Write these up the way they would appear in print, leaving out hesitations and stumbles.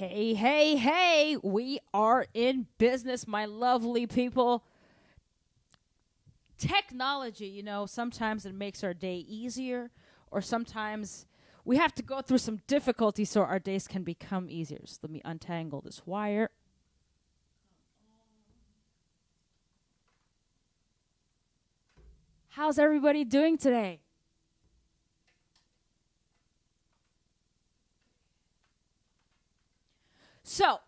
Hey, hey, hey, we are in business, my lovely people. Technology, sometimes it makes our day easier, or sometimes we have to go through some difficulty so our days can become easier. So let me untangle this wire. How's everybody doing today? So,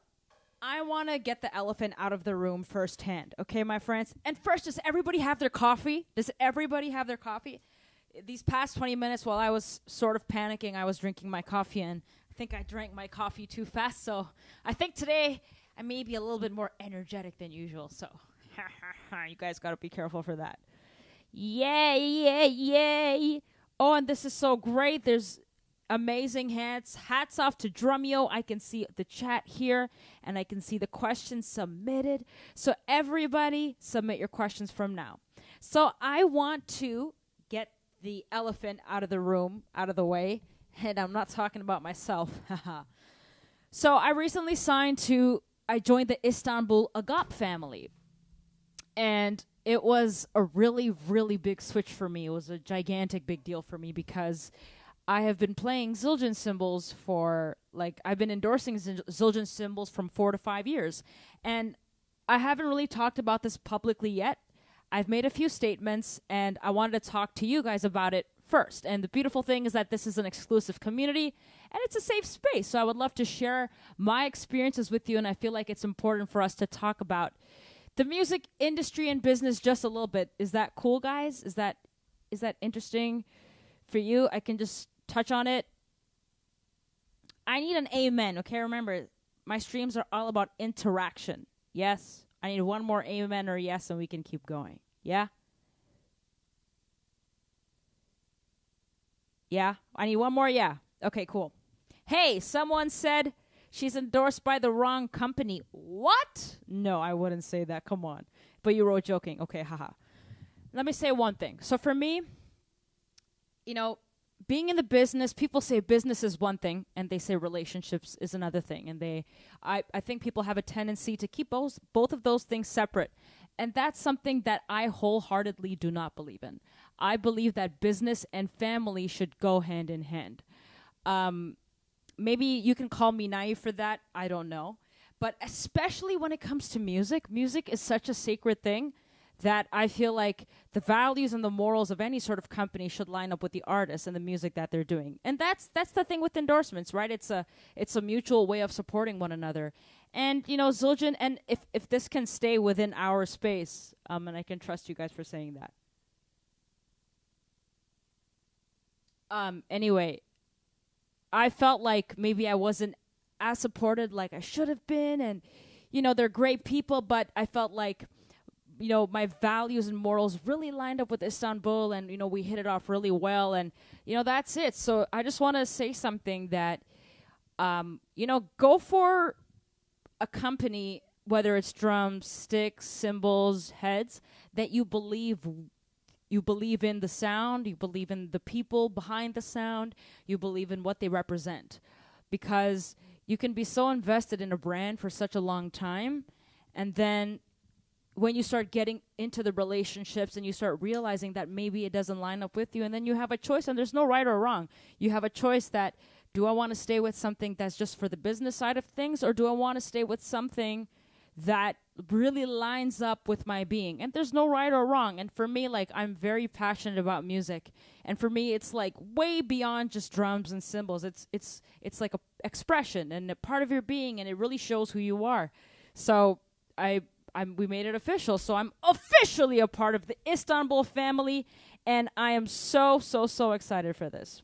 I want to get the elephant out of the room firsthand, okay, my friends? And first, does everybody have their coffee? Does everybody have their coffee? These past 20 minutes, while I was sort of panicking, I was drinking my coffee, and I think I drank my coffee too fast. So I think today I may be a little bit more energetic than usual. So you guys got to be careful for that. Yay, yay, yay. Oh, and this is so great. There's amazing hats. Hats off to Drumeo. I can see the chat here and I can see the questions submitted. So everybody submit your questions from now. So I want to get the elephant out of the room, out of the way, and I'm not talking about myself. So I recently I joined the Istanbul Agop family. And it was a really, really big switch for me. It was a gigantic big deal for me because I have been playing Zildjian cymbals I've been endorsing Zildjian cymbals from 4 to 5 years. And I haven't really talked about this publicly yet. I've made a few statements, and I wanted to talk to you guys about it first. And the beautiful thing is that this is an exclusive community, and it's a safe space. So I would love to share my experiences with you, and I feel like it's important for us to talk about the music industry and business just a little bit. Is that cool, guys? Is that interesting for you? I can just touch on it. I need an amen, okay? Remember, my streams are all about interaction. Yes? I need one more amen or yes, and we can keep going. Yeah? Yeah? I need one more yeah. Okay, cool. Hey, someone said she's endorsed by the wrong company. What? No, I wouldn't say that. Come on. But you wrote joking. Okay, haha. Let me say one thing. So for me, being in the business, people say business is one thing, and they say relationships is another thing. And I think people have a tendency to keep both of those things separate. And that's something that I wholeheartedly do not believe in. I believe that business and family should go hand in hand. Maybe you can call me naive for that. I don't know. But especially when it comes to music, music is such a sacred thing that I feel like the values and the morals of any sort of company should line up with the artists and the music that they're doing. And that's the thing with endorsements, right? It's a mutual way of supporting one another. And, Zildjian, and if this can stay within our space, and I can trust you guys for saying that. Anyway, I felt like maybe I wasn't as supported like I should have been. And, they're great people, but I felt like, my values and morals really lined up with Istanbul, and, we hit it off really well. And, that's it. So I just want to say something that, go for a company, whether it's drums, sticks, cymbals, heads, that you believe in the sound, you believe in the people behind the sound, you believe in what they represent. Because you can be so invested in a brand for such a long time, and then when you start getting into the relationships and you start realizing that maybe it doesn't line up with you, and then you have a choice, and there's no right or wrong. You have a choice that, do I want to stay with something that's just for the business side of things, or do I want to stay with something that really lines up with my being? And there's no right or wrong. And for me, I'm very passionate about music, and for me it's way beyond just drums and cymbals. It's like a expression and a part of your being, and it really shows who you are. So we made it official. So I'm officially a part of the Istanbul family, and I am so excited for this.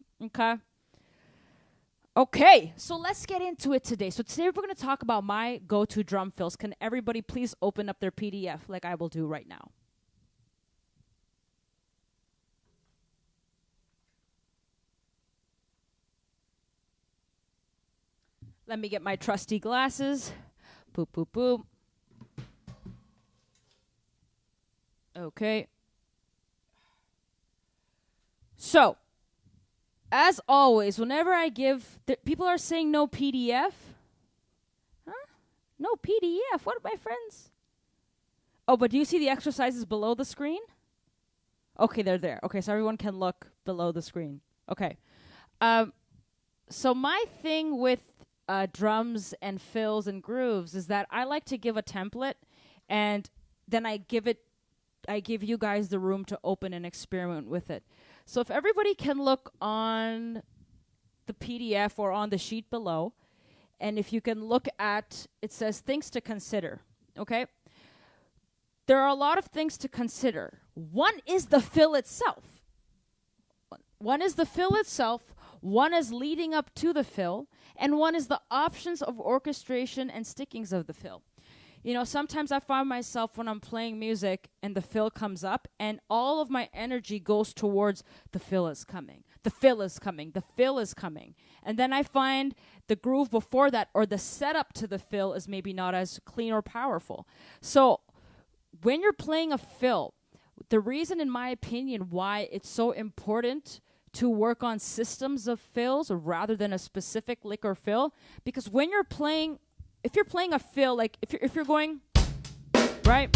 Okay, so let's get into it today. So today we're going to talk about my go-to drum fills. Can everybody please open up their PDF like I will do right now? Let me get my trusty glasses. Boop, boop, boop. Okay. So, as always, whenever I give, people are saying no PDF. No, PDF. What are my friends? Oh, but do you see the exercises below the screen? Okay, they're there. Okay, so everyone can look below the screen. Okay. So my thing with drums and fills and grooves is that I like to give a template, and then I give you guys the room to open and experiment with it. So if everybody can look on the PDF or on the sheet below, and if you can look at, it says things to consider, okay? There are a lot of things to consider. One is the fill itself. One is the fill itself, one is leading up to the fill, and one is the options of orchestration and stickings of the fill. You know, sometimes I find myself when I'm playing music and the fill comes up and all of my energy goes towards the fill is coming. The fill is coming. The fill is coming. And then I find the groove before that or the setup to the fill is maybe not as clean or powerful. So when you're playing a fill, the reason, in my opinion, why it's so important to work on systems of fills rather than a specific lick or fill, because when you're playing, if you're playing a fill, like if you're going, right?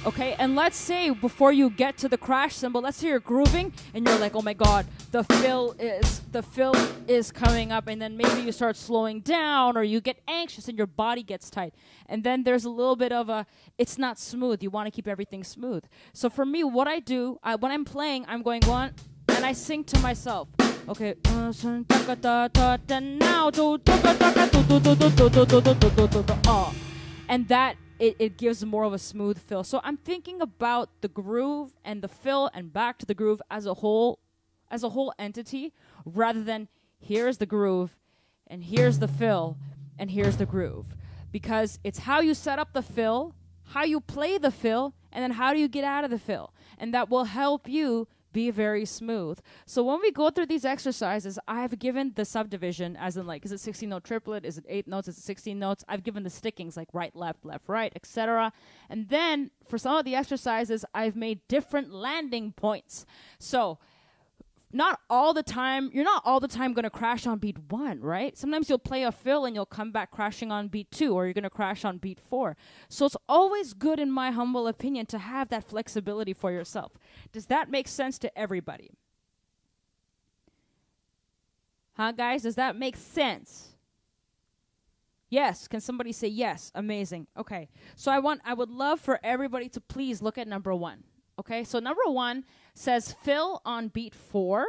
Okay, and let's say before you get to the crash cymbal, let's say you're grooving and you're like, oh my god, the fill is coming up, and then maybe you start slowing down or you get anxious and your body gets tight. And then there's a little bit of it's not smooth. You want to keep everything smooth. So for me, what I do, when I'm playing, I'm going one, and I sing to myself. Okay. And that it gives more of a smooth fill. So I'm thinking about the groove and the fill and back to the groove as a whole entity, rather than here's the groove and here's the fill and here's the groove. Because it's how you set up the fill, how you play the fill, and then how do you get out of the fill. And that will help you be very smooth. So when we go through these exercises, I have given the subdivision, as in like, is it 16-note triplet? Is it 8 notes? Is it 16 notes? I've given the stickings like right, left, right, etc. And then for some of the exercises, I've made different landing points. So not all the time, you're not all the time going to crash on beat 1, right? Sometimes you'll play a fill and you'll come back crashing on beat 2, or you're going to crash on beat 4. So it's always good, in my humble opinion, to have that flexibility for yourself. Does that make sense to everybody? Huh, guys? Does that make sense? Yes. Can somebody say yes? Amazing. Okay. So I would love for everybody to please look at number 1. Okay, so number 1 says fill on beat 4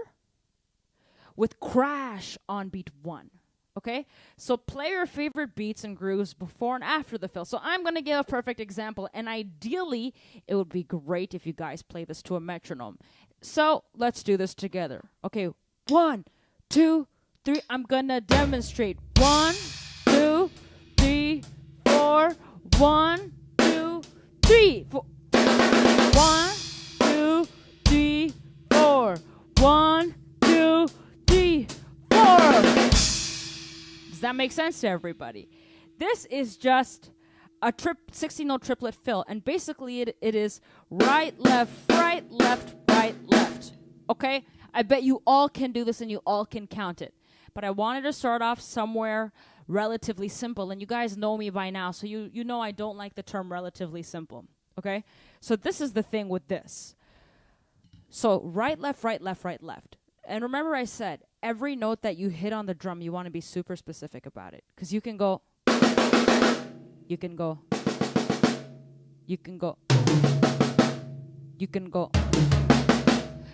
with crash on beat 1. Okay, so play your favorite beats and grooves before and after the fill. So I'm going to give a perfect example, and ideally, it would be great if you guys play this to a metronome. So let's do this together. Okay, 1, 2, 3. I'm going to demonstrate. 1, 2, 3, 4. 1, 2, 3, 4. 1, 2, 3, 4. 1, 2, 3, 4. Does that make sense to everybody? This is just a 16-note triplet fill, and basically it is right, left, right, left, right, left. Okay? I bet you all can do this and you all can count it. But I wanted to start off somewhere relatively simple, and you guys know me by now, so you know I don't like the term relatively simple. Okay? So this is the thing with this. So right, left, right, left, right, left. And remember I said, every note that you hit on the drum, you want to be super specific about it. Because you can go, you can go, you can go, you can go.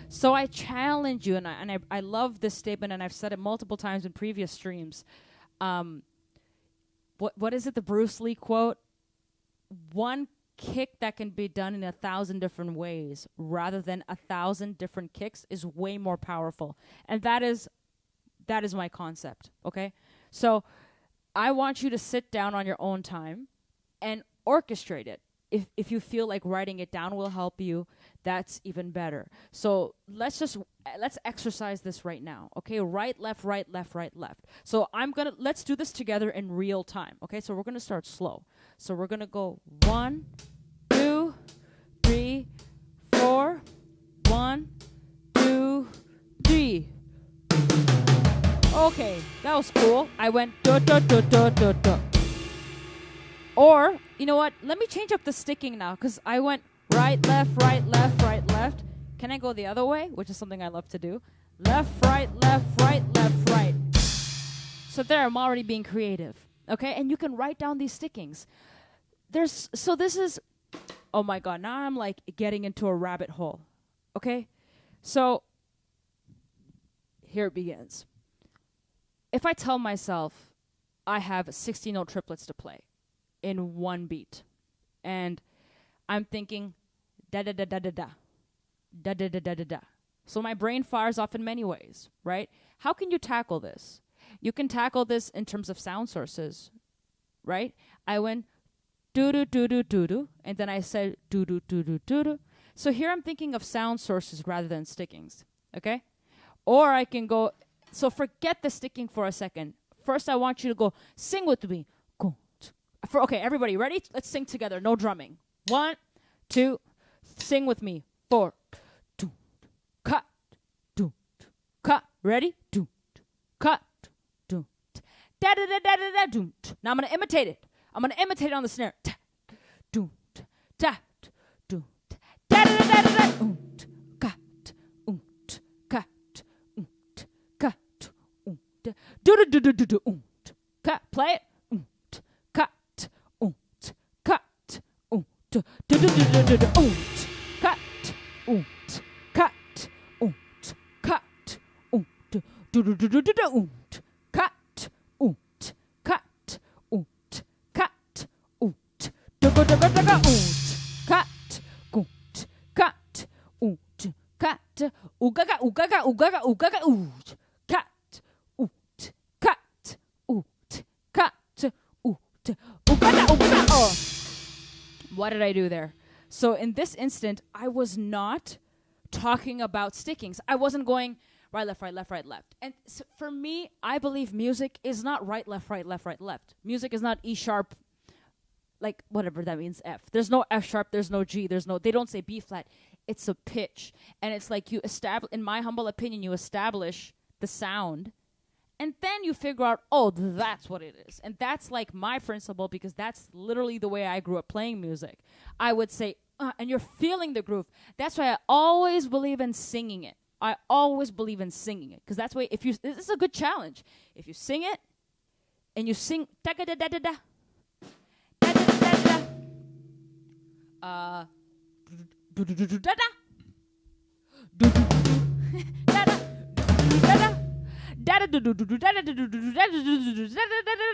So I challenge you, and I love this statement, and I've said it multiple times in previous streams. What is it, the Bruce Lee quote? One kick that can be done in 1,000 different ways rather than 1,000 different kicks is way more powerful. And that is my concept, okay? So I want you to sit down on your own time and orchestrate it. If you feel like writing it down will help you, that's even better. So let's exercise this right now, okay? Right, left, right, left, right, left. So let's do this together in real time, okay? So we're gonna start slow. So we're gonna go 1, 2, 3, 4. 1, 2, 3. Okay, that was cool. I went duh, duh, duh, duh, duh, duh. Or, you know what? Let me change up the sticking now, because I went right, left, right, left, right, left. Can I go the other way? Which is something I love to do. Left, right, left, right, left, right. So there, I'm already being creative. Okay, and you can write down these stickings. So this is, oh my God, now I'm like getting into a rabbit hole. Okay, so here it begins. If I tell myself I have 60-note triplets to play in one beat, and I'm thinking da da da da da da da da da da da da. So my brain fires off in many ways, right? How can you tackle this? You can tackle this in terms of sound sources, right? I went doo doo doo doo doo doo, and then I said doo doo doo doo doo doo. So here I'm thinking of sound sources rather than stickings, okay? Or I can go, so forget the sticking for a second. First I want you to go sing with me. Go. Okay, everybody ready? Let's sing together, no drumming. 1, 2, sing with me. 4, do, cut, do, cut. Ready? Do, cut, do, da da da da da da do. Now I'm gonna imitate it. I'm gonna imitate it on the snare. Ta, do, da, do, da da da da da. Cut, cut, cut, do do do do do do. Cut. Play it. Cut, cut, do do do do do do do. Cut, cut, cut, do do do do do do. Cut, cut, cut, do go do go do go. Cut, cut, cut, ugaga ugaga ugaga ugaga oot. Cut, cut, cut, ugaga ugaga. Oh, what did I do there? So in this instant, I was not talking about stickings. I wasn't going right, left, right, left, right, left. And so for me, I believe music is not right, left, right, left, right, left. Music is not E sharp, like whatever that means, F. There's no F sharp, there's no G, they don't say B flat. It's a pitch. And it's like you establish, in my humble opinion, you establish the sound. And then you figure out, oh, that's what it is. And that's like my principle, because that's literally the way I grew up playing music. I would say, and you're feeling the groove. That's why I always believe in singing it. I always believe in singing it. Because that's why, this is a good challenge. If you sing it, and you sing, da da da da da da, da da da da da, do do do do da da, do do do da da, da da. Da da do do do do da da do do do da da do do do da da da da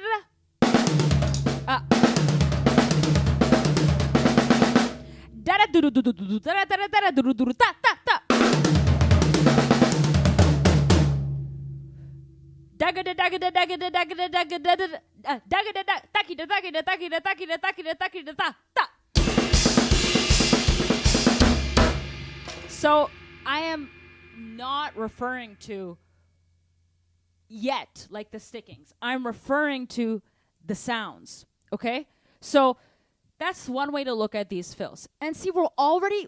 da da do do do do do da da da da do do do da da da daga da daga da daga da daga da daga da daga da da taki da taki da taki da taki da taki da taki da da da. So I am not referring to yet like the stickings. I'm referring to the sounds. Okay, so that's one way to look at these fills. And see, we're already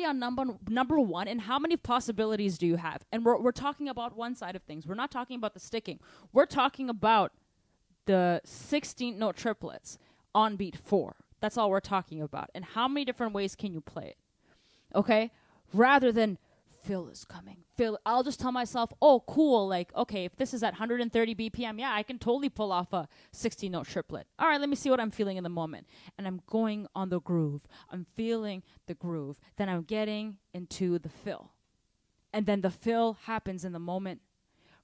on number one. And how many possibilities do you have? And we're talking about one side of things. We're not talking about the sticking. We're talking about the 16-note triplets on beat 4. That's all we're talking about. And how many different ways can you play it? Okay, rather than fill is coming. I'll just tell myself, oh, cool. Like, okay, if this is at 130 BPM, yeah, I can totally pull off a 16-note triplet. All right, let me see what I'm feeling in the moment. And I'm going on the groove. I'm feeling the groove. Then I'm getting into the fill. And then the fill happens in the moment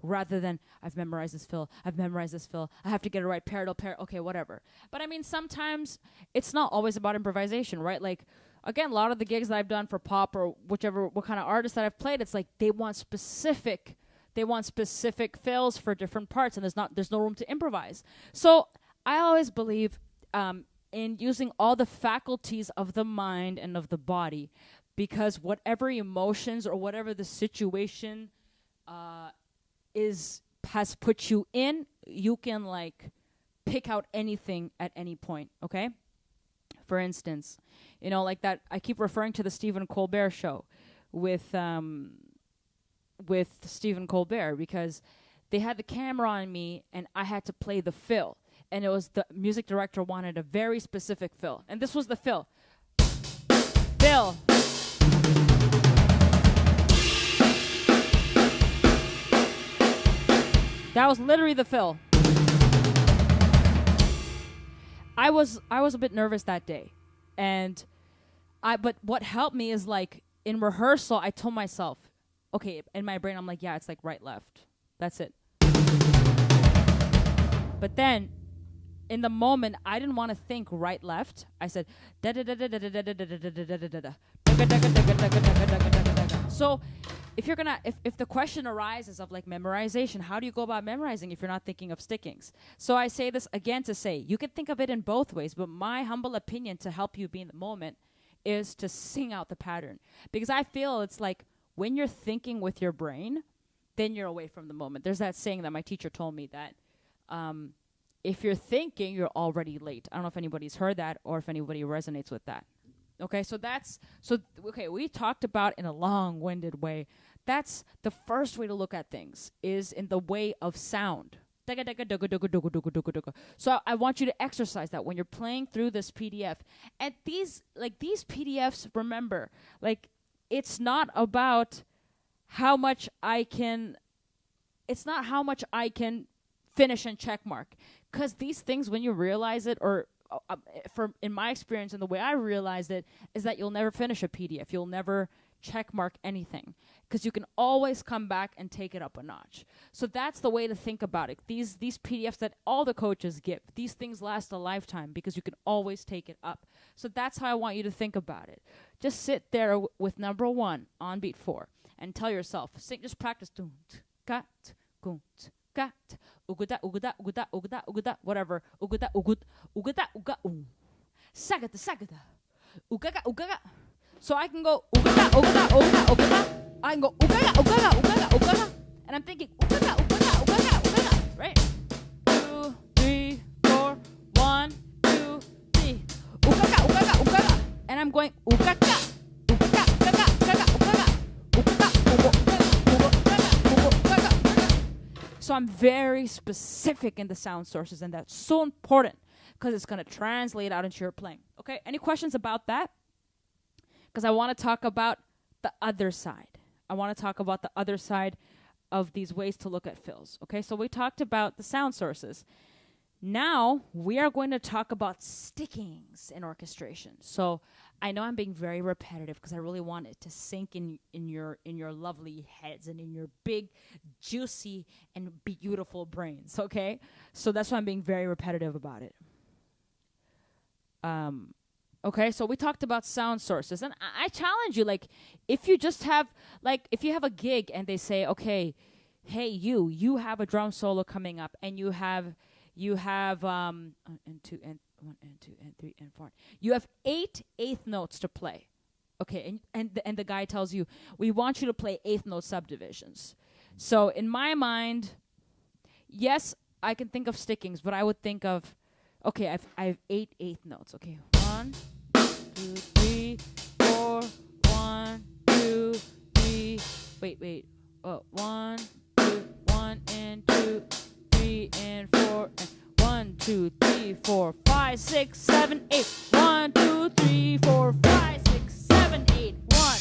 rather than I've memorized this fill. I have to get it right. Parallel. Okay, whatever. But I mean, sometimes it's not always about improvisation, right? Like, again, a lot of the gigs that I've done for pop or what kind of artist that I've played, it's like they want specific fills for different parts, and there's no room to improvise. So I always believe in using all the faculties of the mind and of the body, because whatever emotions or whatever the situation has put you in, you can like pick out anything at any point. Okay. For instance, like that, I keep referring to the Stephen Colbert show with Stephen Colbert, because they had the camera on me, and I had to play the fill. And it was the music director wanted a very specific fill. And this was the fill. Fill. That was literally the fill. I was a bit nervous that day. But what helped me is like in rehearsal, I told myself, okay, in my brain, I'm like, yeah, it's like right, left. That's it. But then in the moment, I didn't want to think right, left. I said, da da da da da da da da da da da da da. So if the question arises of like memorization, how do you go about memorizing if you're not thinking of stickings? So I say this again to say, you can think of it in both ways, but my humble opinion to help you be in the moment is to sing out the pattern. Because I feel it's like when you're thinking with your brain, then you're away from the moment. There's that saying that my teacher told me that if you're thinking, you're already late. I don't know if anybody's heard that or if anybody resonates with that. Okay, okay, we talked about in a long-winded way. That's the first way to look at things, is in the way of sound. So I want you to exercise that when you're playing through this PDF. And these PDFs, remember, like, it's not about how much I can finish and check mark. Because these things, when you realize it, or in my experience and the way I realized it, is that you'll never finish a PDF. You'll never check mark anything because you can always come back and take it up a notch. So that's the way to think about it. These PDFs that all the coaches give, these things last a lifetime because you can always take it up. So that's how I want you to think about it. Just sit there with number 1 on beat 4 and tell yourself, just practice. Whatever. Sagata. Ugaga. So I can go ugaga. I can go ugaga. And I'm thinking ugaga. Right? 2, 3, 4. 1, 2, 3. Ugaga. And I'm going ugaga. So I'm very specific in the sound sources, and that's so important because it's going to translate out into your playing. Okay, any questions about that? Because I want to talk about the other side. I want to talk about the other side of these ways to look at fills. Okay, so we talked about the sound sources. Now we are going to talk about stickings in orchestration. So I know I'm being very repetitive because I really want it to sink in your lovely heads and in your big, juicy, and beautiful brains. Okay, so that's why I'm being very repetitive about it. Okay, so we talked about sound sources, and I challenge you, like, if you have a gig and they say, okay, hey, you have a drum solo coming up, and you have 1 and 2 and 3 and 4. You have 8 eighth notes to play. Okay, and the guy tells you, we want you to play eighth note subdivisions. So in my mind, yes, I can think of stickings, but I would think of, okay, I have 8 eighth notes. Okay, 1, 2, 3, 4. 1, 2, 3. Wait. 1, 2, 1 and 2, 3 and 4 and 1, 2, 3, 4, 5, 6, 7, 8. 1, 2, 3, 4, 5, 6, 7, 8. 1,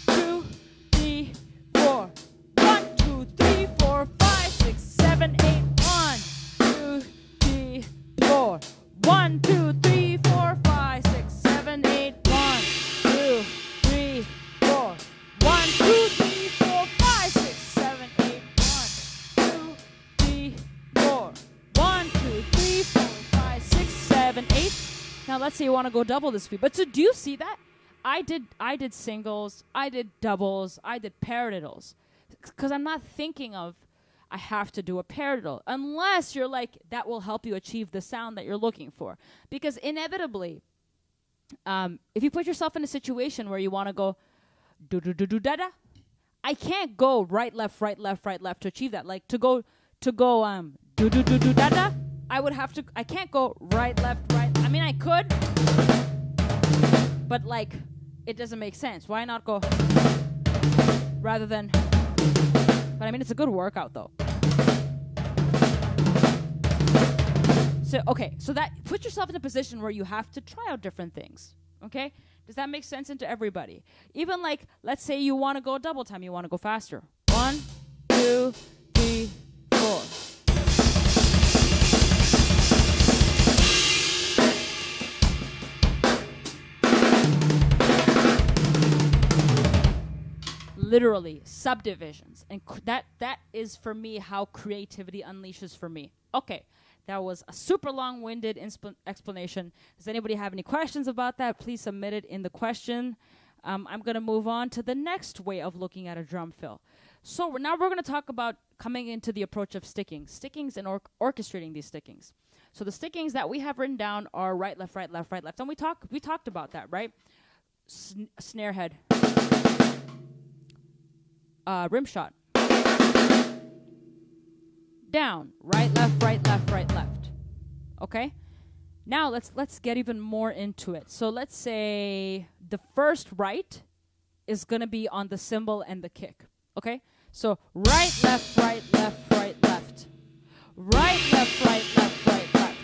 2, 3, 4. 1, 2, 3, 4, 5, 6, 7, 8. 1, 2, 3, 4. 1, 2, 3, 4, 5, 6, 7, 8. 1, 2, 3, 4. 1, 2, 3, 4, 5, 6, 7, 8. 1, 2, 3, 4. 1, 2, 3, 4, 5, 6, 7, 8. Now let's say you want to go double the speed. But so do you see that? I did singles, I did doubles, I did paradiddles. Because I'm not thinking of I have to do a paradiddle. Unless you're like, that will help you achieve the sound that you're looking for. Because inevitably, if you put yourself in a situation where you want to go do-do-do-do-da-da, I can't go right, left to achieve that. Like to go do-do-do-do-da-da, I can't go right, left, right. I mean, I could, but like, it doesn't make sense. Why not go rather than, but I mean, it's a good workout though. So that put yourself in a position where you have to try out different things. Okay? Does that make sense into everybody? Even like, let's say you want to go double time, you want to go faster. 1, 2, 3, 4. Literally subdivisions, and that is for me how creativity unleashes for me. Okay, that was a super long-winded explanation. Does anybody have any questions about that? Please submit it in the question. I'm going to move on to the next way of looking at a drum fill. So now we're going to talk about coming into the approach of stickings and orchestrating these stickings. So the stickings that we have written down are right, left, right, left, right, left, and we talked about that, right? Snare head. Rim shot. Down. Right, left, right, left, right, left. Okay? Now let's get even more into it. So let's say the first right is going to be on the cymbal and the kick. Okay? So right, left, right, left, right, left. Right, left, right, left, right, left.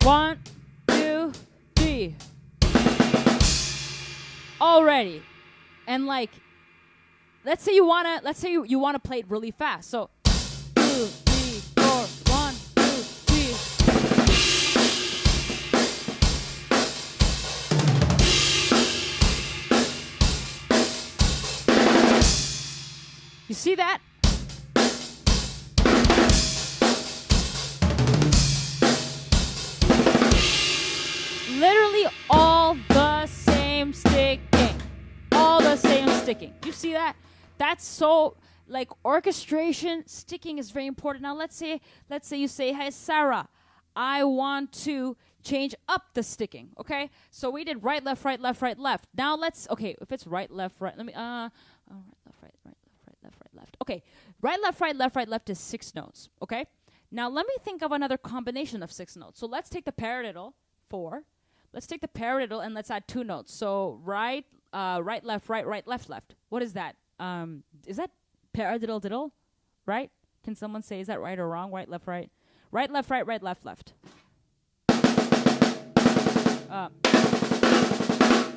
1, 2, 3. Already. And like, let's say you wanna play it really fast. So 2, 3, 4, 1, 2, 3. You see that? Literally all the same sticking. All the same sticking. You see that? That's so, like, orchestration, sticking is very important. Now let's say you say, hey Sarah, I want to change up the sticking. Okay? So we did right, left, right, left, right, left. Now if it's right, left, right, let me right, left, right, right, left, right, left, right, left. Okay. Right, left, right, left, right, left is 6 notes. Okay? Now let me think of another combination of 6 notes. So let's take the paradiddle, 4. Let's take the paradiddle and let's add 2 notes. So right, right, left, right, right, left, left. What is that? Is that paradiddle diddle? Right? Can someone say, is that right or wrong? Right, left, right. Right, left, right, right, left, left.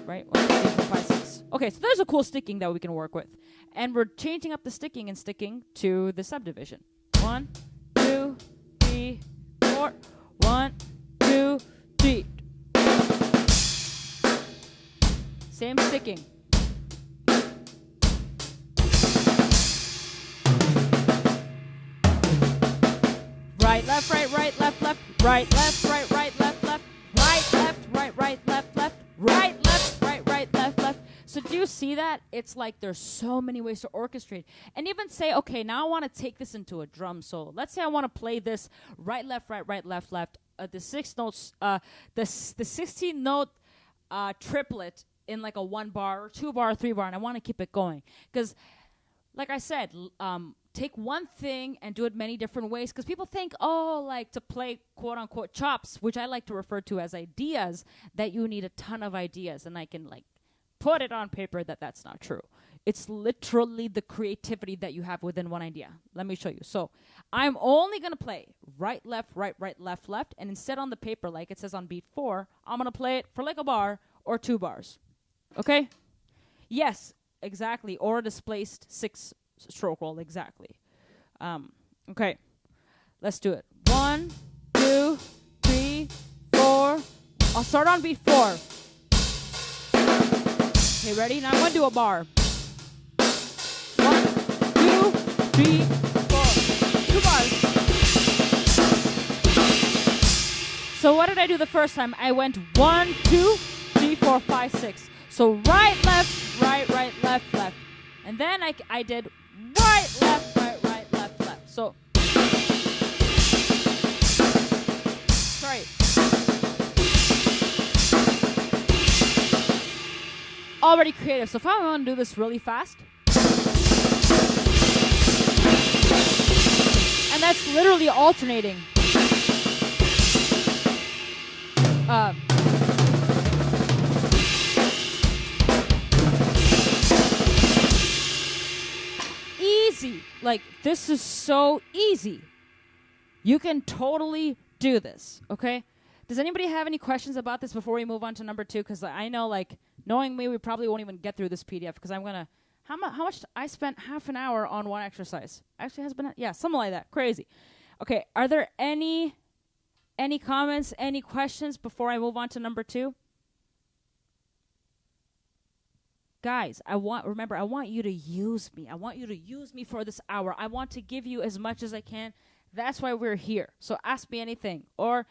Right? 1, 2, 3, 4, 5, 6. Okay, so there's a cool sticking that we can work with. And we're changing up the sticking and sticking to the subdivision. 1, 2, 3, 4. 1, 2, 3. Same sticking. Right, left, right, right, left, left. Right, left, right, right, left, left. Right, left, right, right, left, left. Right, left, right, right, left, left. So do you see that? It's like there's so many ways to orchestrate. And even say, okay, now I want to take this into a drum solo. Let's say I want to play this right, left, right, right, left, left. The 6 notes, the 16 note triplet in like a 1 bar or 2 bar or 3 bar, and I want to keep it going. Because, like I said, take one thing and do it many different ways. Because people think, like to play quote unquote chops, which I like to refer to as ideas, that you need a ton of ideas. And I can like put it on paper that that's not true. It's literally the creativity that you have within one idea. Let me show you. So I'm only going to play right, left, right, right, left, left. And instead on the paper, like it says on beat 4, I'm going to play it for like a bar or 2 bars. Okay? Yes, exactly. Or a displaced 6 stroke roll, exactly. Okay. Let's do it. 1, 2, 3, 4. I'll start on beat 4. Okay, ready? Now I'm going to do a bar. 1, 2, 3, 4. 2 bars. So what did I do the first time? I went 1, 2, 3, 4, 5, 6. So right, left, right, right, left, left. And then I did right, left, right, right, left, left. So, sorry. Already creative. So if I want to do this really fast, and that's literally alternating. easy. Like, this is so easy. You can totally do this, okay? Does anybody have any questions about this before we move on to number 2? Because I know, like, knowing me, we probably won't even get through this PDF because I'm going to... How much? I spent half an hour on one exercise. Actually, has been... Yeah, something like that. Crazy. Okay, are there any comments, any questions before I move on to number 2? Guys, I want you to use me. I want you to use me for this hour. I want to give you as much as I can. That's why we're here. So ask me anything. Or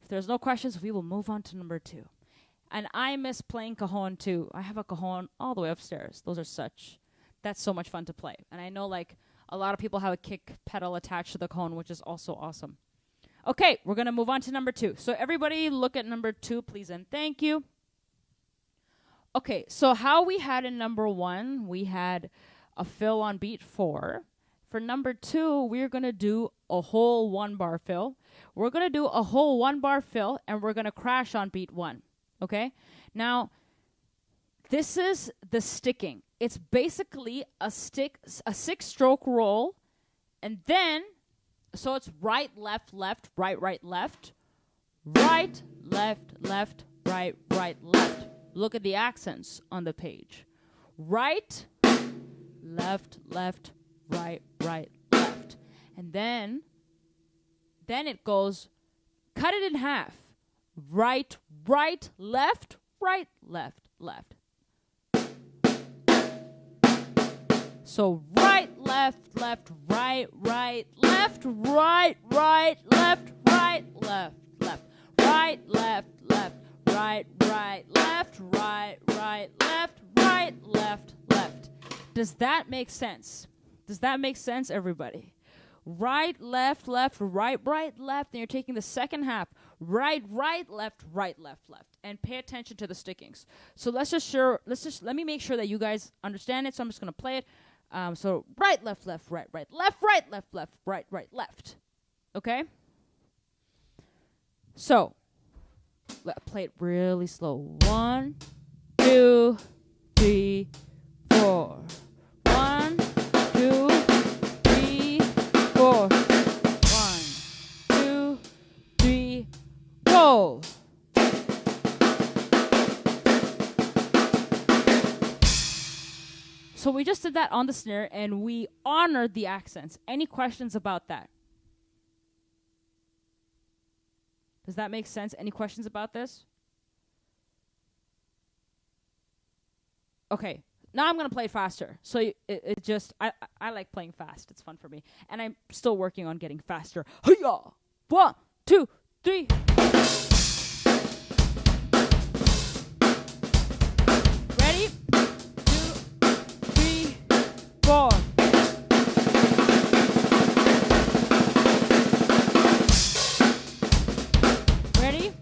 if there's no questions, we will move on to number 2. And I miss playing cajon too. I have a cajon all the way upstairs. That's so much fun to play. And I know like a lot of people have a kick pedal attached to the cajon, which is also awesome. Okay, we're going to move on to number 2. So everybody look at number 2, please, and thank you. Okay, so how we had in number 1, we had a fill on beat 4. For number 2, we're going to do a whole 1-bar fill. We're going to do a whole 1-bar fill, and we're going to crash on beat 1. Okay? Now, this is the sticking. It's basically a 6-stroke roll, and then, so it's right, left, left, right, right, left, right, left, left, right, right, left. Look at the accents on the page. Right, left, left, right, right, left. And then it goes, cut it in half. Right, right, left, right, left, left. So right, left, left, right, right, left, right, right, left, right, left, left, right, left, left, right, right, left, right, right, left, right, left, left. Does that make sense? Does that make sense, everybody? Right, left, left, right, right, left. And you're taking the second half. Right, right, left, right, left, left. And pay attention to the stickings. So let me make sure that you guys understand it. So I'm just going to play it. So right, left, left, right, right, left, right, left, left, right, right, left. Okay? So, play it really slow. 1, 2, 3, 4. 1, 2, 3, 4. 1, 2, 3, go. So we just did that on the snare, and we honored the accents. Any questions about that? Does that make sense? Any questions about this? Okay, now I'm going to play faster. So I like playing fast. It's fun for me. And I'm still working on getting faster. Hi-ya! 1, 2, 3. Ready? 2, 3, 4. Ready?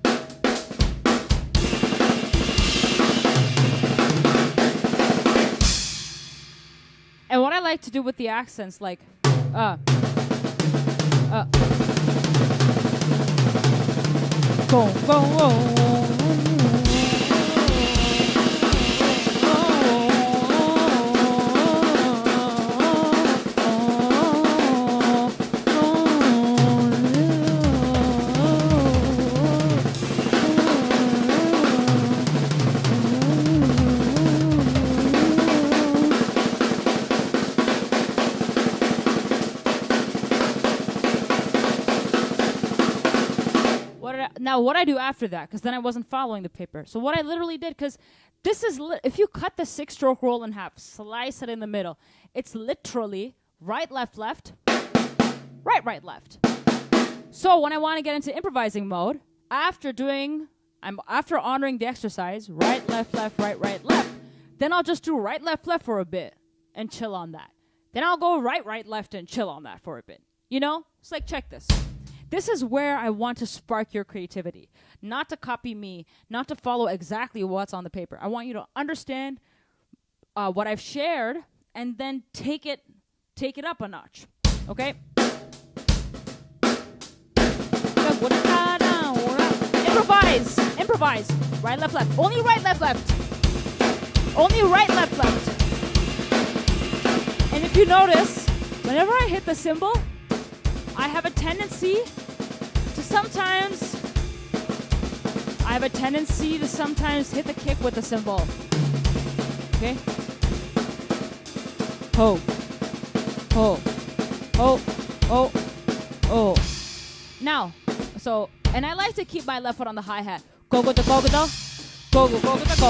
And what I like to do with the accents, like, go, go, go. Now, what I do after that, because then I wasn't following the paper. So what I literally did, because this is, if you cut the 6-stroke roll in half, slice it in the middle, it's literally right, left, left, right, right, left. So when I want to get into improvising mode, after honoring the exercise, right, left, right, left, then I'll just do right, left for a bit and chill on that. Then I'll go right, left and chill on that for a bit. You know? It's like, check this. This is where I want to spark your creativity. Not to copy me, not to follow exactly what's on the paper. I want you to understand what I've shared and then take it up a notch. Okay? Improvise. Right, left. Only right, left. Only right, left. And if you notice, Whenever I hit the cymbal, I have a tendency to sometimes hit the kick with the cymbal. Okay? Ho. Ho. Oh. Oh. Oh. Now, and I like to keep my left foot on the hi-hat. Go, go, go, go, go, go, go, go, go, go, go,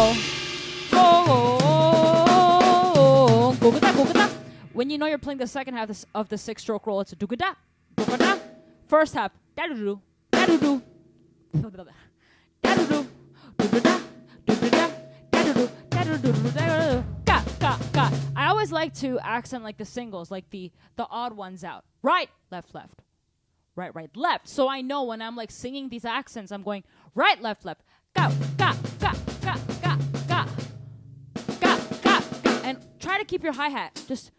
go, go, go, go. When you know you're playing the second half of the 6-stroke roll, it's a do-ga-da, do-ga-da. First half, da-do-do, da-do-do, da-do-do, da-do-do, do-da-da, do-da-da, da-do-do, da-do-do, da-do-do, ga, ga, ga. I always like to accent like the singles, like the odd ones out. Right, left, left. Right, right, left. So I know when I'm like singing these accents, I'm going right, left, left. Ga, ga, ga, ga, ga, ga. Ga, ga, ga. And try to keep your hi-hat. Just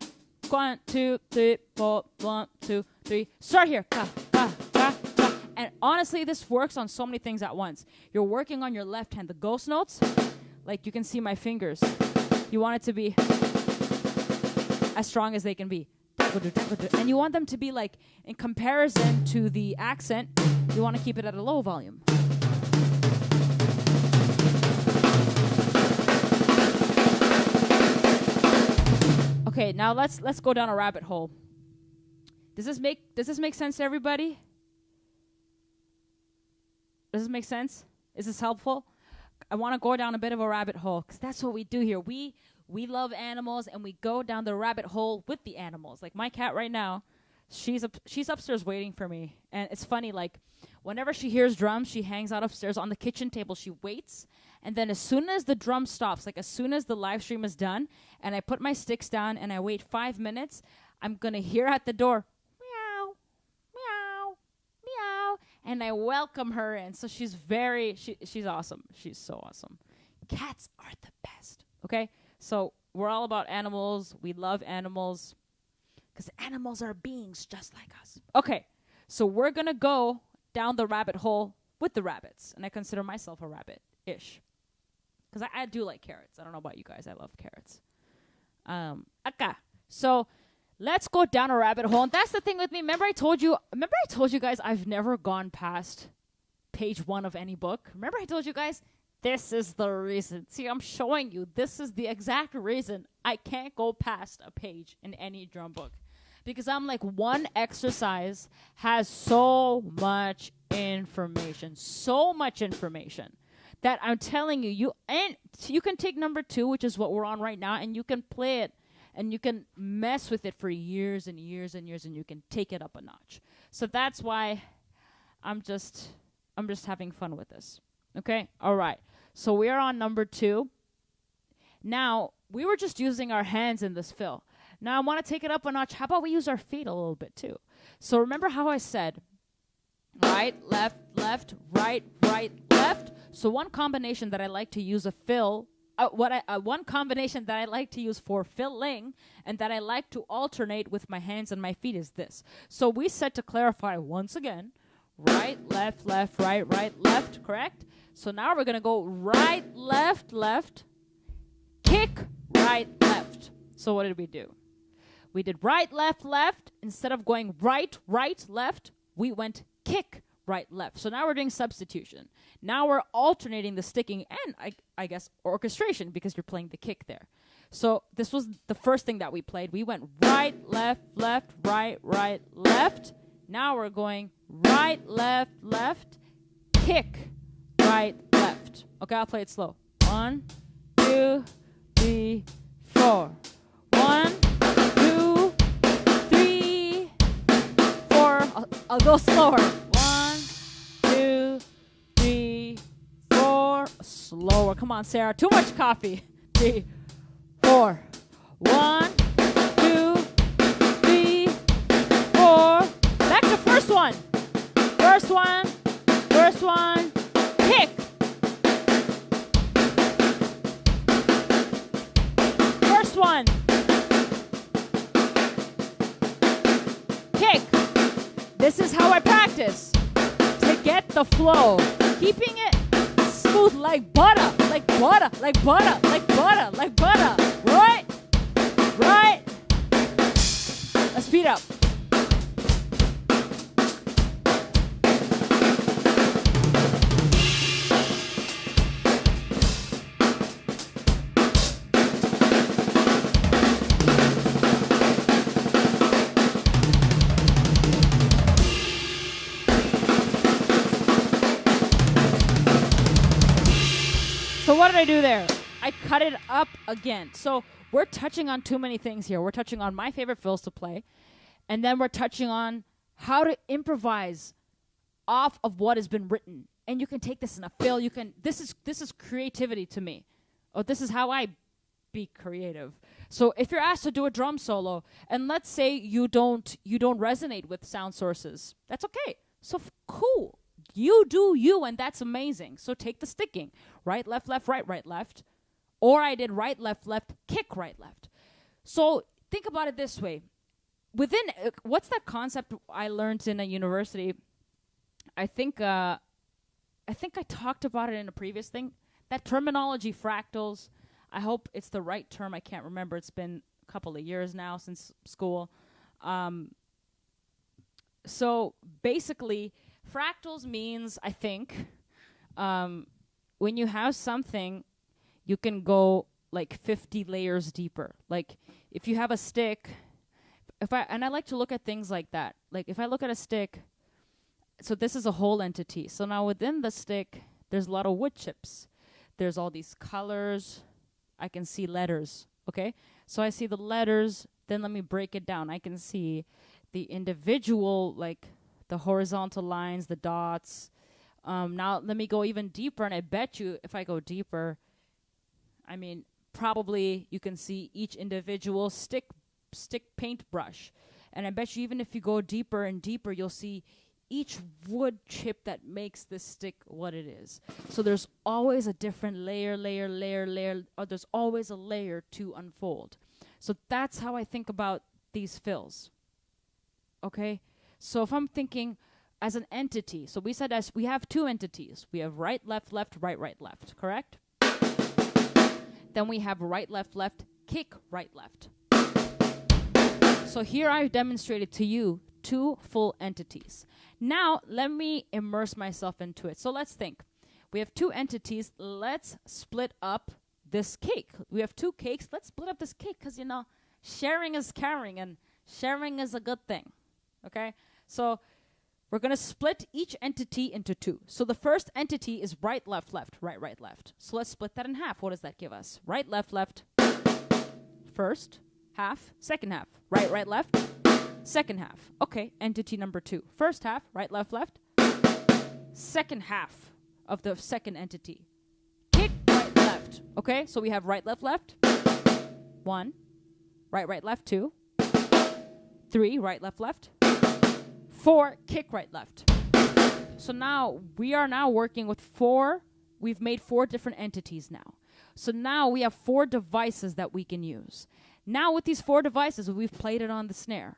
1, 2, 3, 4, 1, 2, 3. Start here. Ga, ga, ga, ga. And honestly, this works on so many things at once. You're working on your left hand. The ghost notes, like you can see my fingers. You want it to be as strong as they can be. And you want them to be like, in comparison to the accent, you want to keep it at a low volume. Okay, now let's go down a rabbit hole. Does this make sense to everybody? Does this make sense? Is this helpful? I want to go down a bit of a rabbit hole because that's what we do here. We love animals and we go down the rabbit hole with the animals. Like my cat right now, she's upstairs waiting for me. And it's funny, like whenever she hears drums, she hangs out upstairs on the kitchen table. She waits. And then as soon as the drum stops, like as soon as the live stream is done, and I put my sticks down and I wait 5 minutes, I'm going to hear at the door, meow, meow, meow. And I welcome her in. So she's awesome. She's so awesome. Cats are the best. Okay? So we're all about animals. We love animals because animals are beings just like us. Okay, so we're going to go down the rabbit hole with the rabbits. And I consider myself a rabbit-ish because I do like carrots. I don't know about you guys. I love carrots. Okay, so let's go down a rabbit hole. And that's the thing with me. Remember I told you guys I've never gone past page 1 of any book? Remember I told you guys? This is the reason. See, I'm showing you. This is the exact reason I can't go past a page in any drum book. Because I'm like, one exercise has so much information. So much information that I'm telling you, you can take number 2, which is what we're on right now, and you can play it and you can mess with it for years and years and years and you can take it up a notch. So that's why I'm just having fun with this. Okay? All right. So we are on number 2. Now, we were just using our hands in this fill. Now, I want to take it up a notch. How about we use our feet a little bit, too? So remember how I said right, left, left, right, right, left? So one combination that I like to use one combination that I like to use for filling and that I like to alternate with my hands and my feet is this. So we said to clarify once again, right, left, left, right, right, left, correct? So now we're going to go right, left, left, kick, right, left. So what did we do? We did right, left, left. Instead of going right, right, left, we went kick, right, left. So now we're doing substitution. Now we're alternating the sticking and, I guess, orchestration because you're playing the kick there. So this was the first thing that we played. We went right, left, left, right, right, left. Now we're going right, left, left, kick, right, left. Okay, I'll play it slow. 1, 2, 3, 4. 1, 2, 3, 4. I'll go slower. 1, 2, 3, 4. Slower. Come on, Sarah. Too much coffee. 3, 4. 1, 2, 3, 4. Back to first one. First one. First one. Kick. First one. Kick. This is how I practice to get the flow. Keeping it smooth like butter, like butter, like butter, like butter, like butter. Right? Right? speed up. So what did I do there? I cut it up again. So we're touching on too many things here. We're touching on my favorite fills to play, and then we're touching on how to improvise off of what has been written. And you can take this in a fill. You can. This is creativity to me. Oh, this is how I be creative. So if you're asked to do a drum solo, and let's say you don't resonate with sound sources, that's okay. So cool. You do you, and that's amazing. So take the sticking. Right, left, right, left. Or I did right, left, kick, right, left. So think about it this way. Within, what's that concept I learned in a university? I think I talked about it in a previous thing. That terminology, fractals. I hope it's the right term. I can't remember. It's been a couple of years now since school. So basically, fractals means, I think, when you have something, you can go like 50 layers deeper. Like if you have a stick, I like to look at things like that. Like if I look at a stick, so this is a whole entity. So now within the stick, there's a lot of wood chips. There's all these colors. I can see letters, okay? So I see the letters, then let me break it down. I can see the individual, like the horizontal lines, the dots. Now let me go even deeper, and I bet you if I go deeper, I mean, probably you can see each individual stick paintbrush. And I bet you even if you go deeper and deeper, you'll see each wood chip that makes this stick what it is. So there's always a different layer, or there's always a layer to unfold. So that's how I think about these fills. Okay? So if I'm thinking as an entity, so we said as we have two entities. We have right, left, right, left, correct? Then we have right, left, kick, right, left. So here I've demonstrated to you two full entities. Now let me immerse myself into it. So let's think. We have two entities. Let's split up this cake. We have two cakes. Let's split up this cake because, sharing is caring, and sharing is a good thing. Okay? So we're going to split each entity into two. So the first entity is right, left, right, left. So let's split that in half. What does that give us? Right, left, first half, second half. Right, left, second half. Okay, entity number two. First half, right, left. Second half of the second entity. Kick, right, left. Okay, so we have right, left. 1. Right, left, 2. 3, right, left. 4, kick, right, left. So now we are now working with 4. We've made 4 different entities now. So now we have 4 devices that we can use. Now with these 4 devices, we've played it on the snare.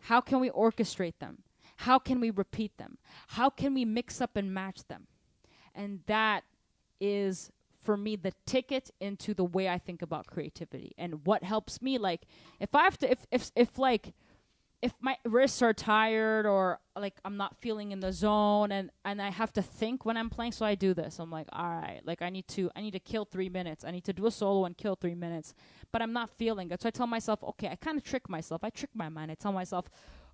How can we orchestrate them? How can we repeat them? How can we mix up and match them? And that is, for me, the ticket into the way I think about creativity. And what helps me, like, if I have to, if my wrists are tired or like I'm not feeling in the zone and I have to think when I'm playing, so I do this. I'm like, all right, like I need to kill 3 minutes. I need to do a solo and kill 3 minutes, but I'm not feeling it. So I tell myself, okay, I kind of trick myself. I trick my mind. I tell myself,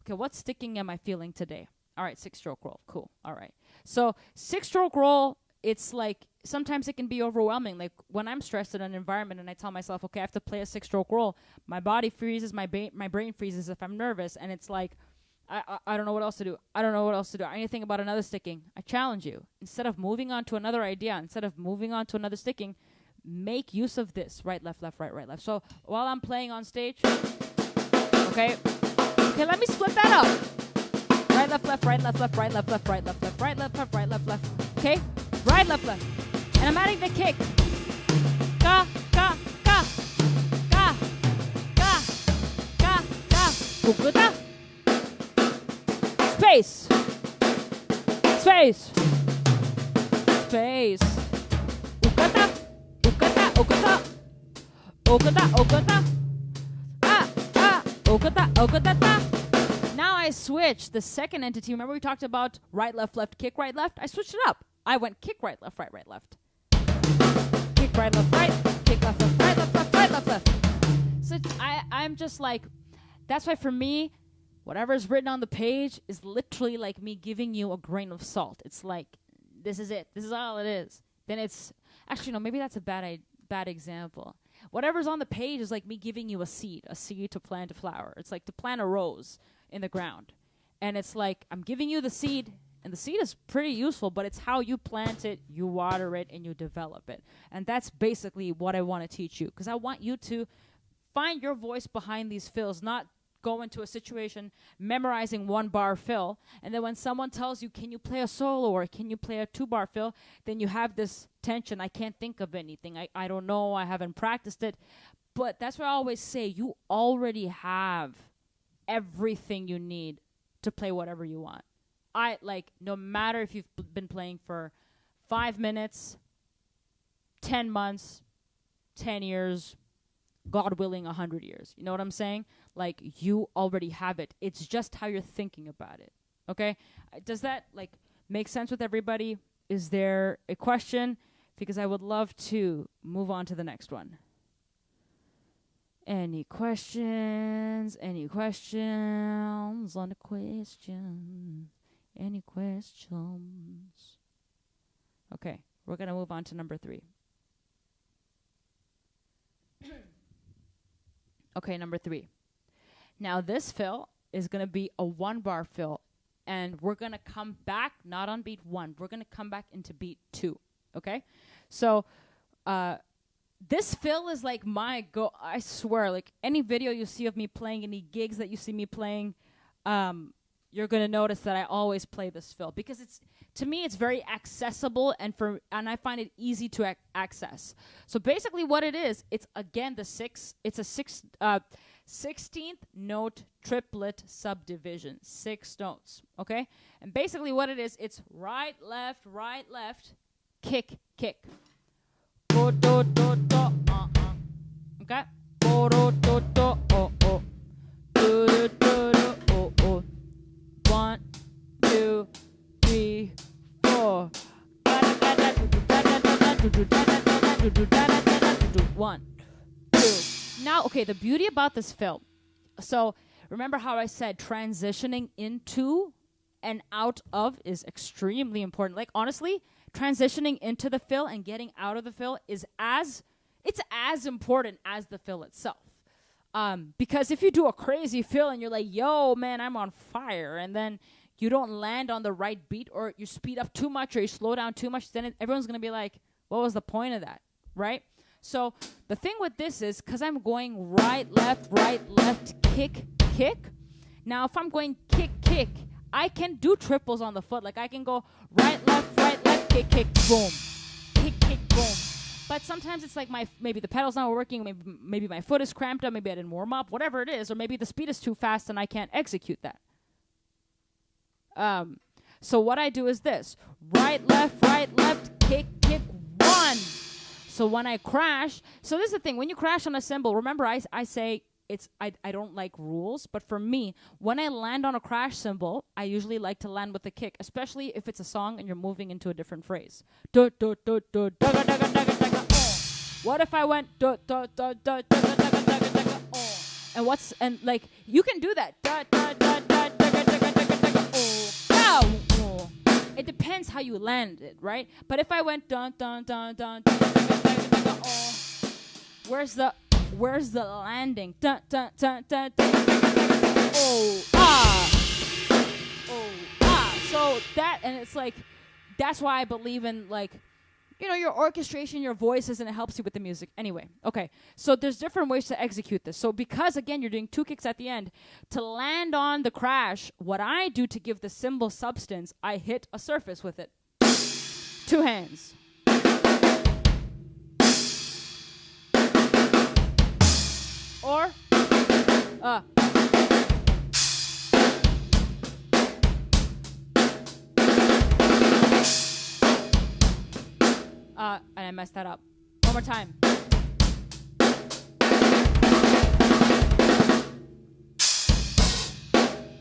okay, what sticking am I feeling today? All right, 6-stroke roll. Cool. All right. So 6-stroke roll, it's like sometimes it can be overwhelming. Like when I'm stressed in an environment and I tell myself, okay, I have to play a 6-stroke roll, my body freezes, my brain freezes if I'm nervous, and it's like, I don't know what else to do. I need to think about another sticking. I challenge you. Instead of moving on to another idea, instead of moving on to another sticking, make use of this. Right, left, right, left. So while I'm playing on stage, okay, let me split that up. Right, left, right, left, right, left, right, left, right, left. Okay? Right, left. And I'm adding the kick. Ga. Ukuta. Space. Ukata. Ukata. Ukata. I switched the second entity, remember we talked about right, left, kick, right, left? I switched it up. I went kick, right, left, right, left. Kick, right, left, kick, left, right, left. So I'm just like, that's why for me, whatever's written on the page is literally like me giving you a grain of salt. It's like, this is it. This is all it is. Then it's, actually, no, maybe that's a bad example. Whatever's on the page is like me giving you a seed to plant a flower. It's like to plant a rose in the ground. And it's like, I'm giving you the seed, and the seed is pretty useful, but it's how you plant it, you water it, and you develop it. And that's basically what I want to teach you, because I want you to find your voice behind these fills, not go into a situation memorizing 1-bar fill, and then when someone tells you, can you play a solo or can you play a 2-bar fill, then you have this tension. I can't think of anything. I don't know. I haven't practiced it. But that's what I always say. You already have everything you need to play whatever you want. No matter if you've been playing for 5 minutes, 10 months, 10 years, God willing, 100 years. You know what I'm saying? Like, you already have it. It's just how you're thinking about it. Okay? Does that, make sense with everybody? Is there a question? Because I would love to move on to the next one. Any questions? Any questions on the question? Any questions? Okay, we're going to move on to number 3. Okay, number 3. Now this fill is going to be a 1-bar fill, and we're going to come back not on beat 1. We're going to come back into beat 2, okay? So this fill is like my go. I swear, like any video you see of me playing, any gigs that you see me playing, you're going to notice that I always play this fill because to me it's very accessible and I find it easy to access. So basically what it is, it's again it's a 16th note triplet subdivision, 6 notes, okay? And basically what it is, it's right, left, kick, kick. Do, do, do, do, okay? Do, do, do, do, oh, oh. Do, do, do, do, oh, oh. 1, 2, 3, 4. 1, 2. Now, okay, the beauty about this fill. So, remember how I said transitioning into and out of is extremely important. Like, honestly, transitioning into the fill and getting out of the fill is as important as the fill itself. Because if you do a crazy fill and you're like, yo, man, I'm on fire, and then you don't land on the right beat, or you speed up too much, or you slow down too much, then everyone's going to be like, what was the point of that, right? So the thing with this is, because I'm going right, left, kick, kick. Now, if I'm going kick, kick, I can do triples on the foot. Like, I can go right, left, kick, kick, boom. Kick, kick, boom. But sometimes it's like maybe the pedal's not working, maybe my foot is cramped up, maybe I didn't warm up, whatever it is, or maybe the speed is too fast and I can't execute that. So what I do is this. Right, left, kick, kick, 1. So when I crash, so this is the thing. When you crash on a cymbal, remember I say I don't like rules, but for me, when I land on a crash cymbal, I usually like to land with a kick, especially if it's a song and you're moving into a different phrase. Do, do, do, do, daga, daga, daga, daga, oh. What if I went do, do, do, do, daga, daga, daga, daga, oh. And like, you can do that. Da, da, da, da, daga, daga, daga, daga, oh. Ow, oh. It depends how you land it, right? But if I went dun, dun, dun, dun, daga, daga, daga, daga, oh. Where's the landing? Dun, dun, dun, dun, dun, dun, dun, dun, oh, ah. Oh, ah. So that, and it's like, that's why I believe in, like, your orchestration, your voices, and it helps you with the music. Anyway, okay. So there's different ways to execute this. So because, again, you're doing 2 kicks at the end, to land on the crash, what I do to give the cymbal substance, I hit a surface with it. 2 hands. Or, and I messed that up. One more time.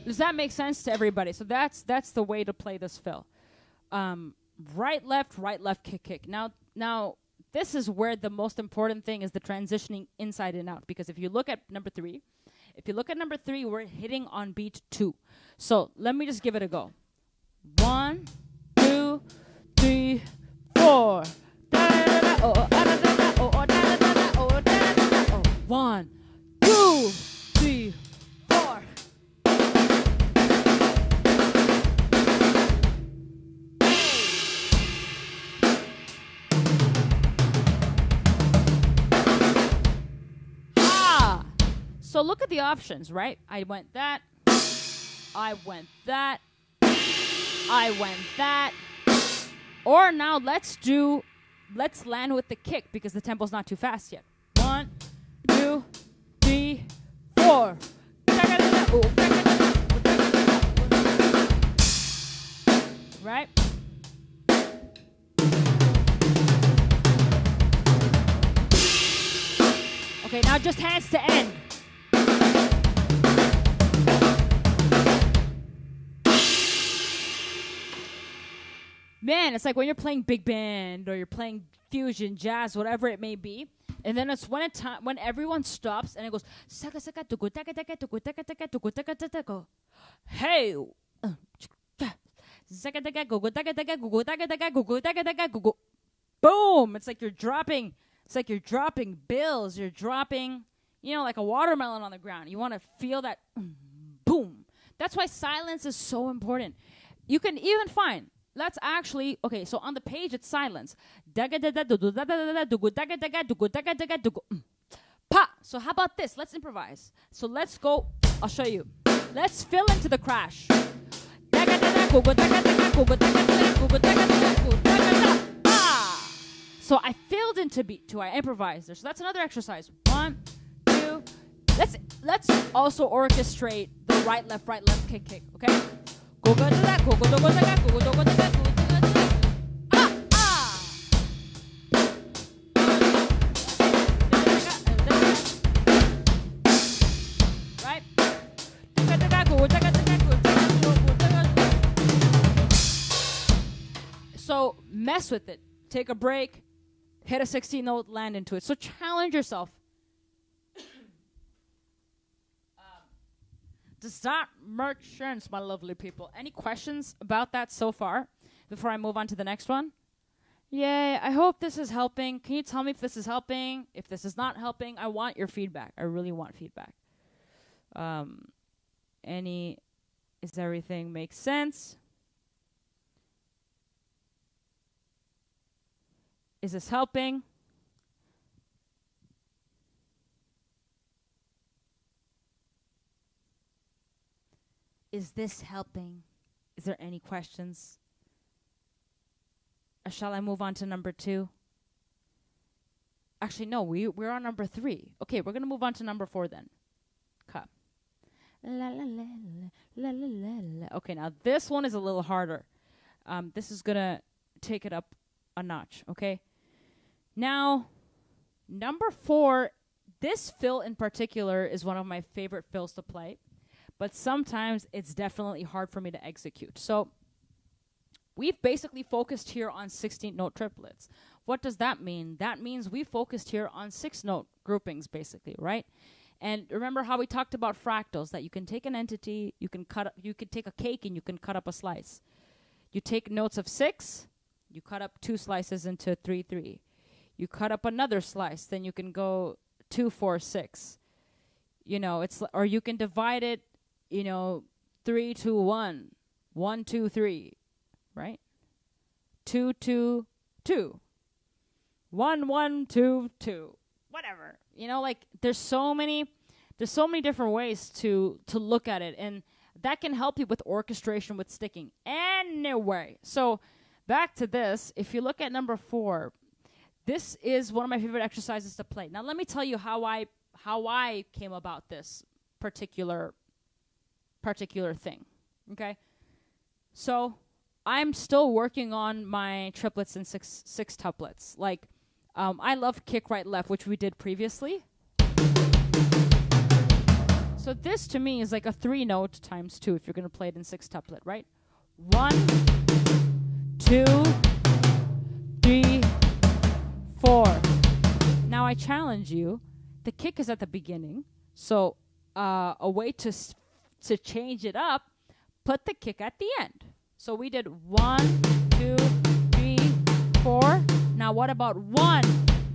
Does that make sense to everybody? So that's the way to play this fill. Right, left, kick, kick. Now this is where the most important thing is the transitioning inside and out. Because if you look at number 3, we're hitting on beat 2. So let me just give it a go. 1, 2, 3, 4. 1, 2, 3, 4. So look at the options, right? I went that. Or now let's land with the kick because the tempo's not too fast yet. 1, 2, 3, 4. Right? Okay, now just hands to end. Man, it's like when you're playing big band or you're playing fusion, jazz, whatever it may be, and then it's when everyone stops and it goes hey, boom! It's like you're dropping. It's like you're dropping bills. You're dropping, like a watermelon on the ground. You want to feel that boom. That's why silence is so important. You can even find. Let's actually, okay, so on the page it's silence. Pa! So how about this? Let's improvise. So let's go, I'll show you. Let's fill into the crash. So I filled into beat 2, I improvised there. So that's another exercise. 1, 2, let's also orchestrate the right, left, kick, okay? Right? So mess with it. Take a break. Hit a 16 note, land into it. So challenge yourself. Does that make sense, my lovely people? Any questions about that so far before I move on to the next one? Yay, I hope this is helping. Can you tell me if this is helping? If this is not helping, I want your feedback. I really want feedback. Is everything make sense? Is this helping? Is this helping? Is there any questions? Shall I move on to number 2? Actually, no, we're on number 3. Okay, we're going to move on to number 4 then. Cut. La, la, la, la, la, la, la. Okay, now this one is a little harder. This is going to take it up a notch, okay? Now, number 4, this fill in particular is one of my favorite fills to play. But sometimes it's definitely hard for me to execute. So we've basically focused here on 16-note triplets. What does that mean? That means we focused here on 6-note groupings, basically, right? And remember how we talked about fractals, that you can take an entity, you could take a cake and you can cut up a slice. You take notes of 6, you cut up 2 slices into 3, 3. You cut up another slice, then you can go 2, 4, 6. Or you can divide it 3, 2, 1, 1, 2, 3, right? 2, 2, 2, 1, 1, 2, 2, whatever. There's so many different ways to look at it, and that can help you with orchestration, with sticking. Anyway, so back to this. If you look at number 4, this is one of my favorite exercises to play. Now, let me tell you how I came about this particular thing, okay? So I'm still working on my triplets and six tuplets. I love kick right left, which we did previously. So this to me is like a 3-note times 2 if you're going to play it in 6-tuplet, right? 1, 2, 3, 4. Now I challenge you. The kick is at the beginning. So a way to change it up, put the kick at the end. So we did 1, 2, 3, 4. Now what about 1,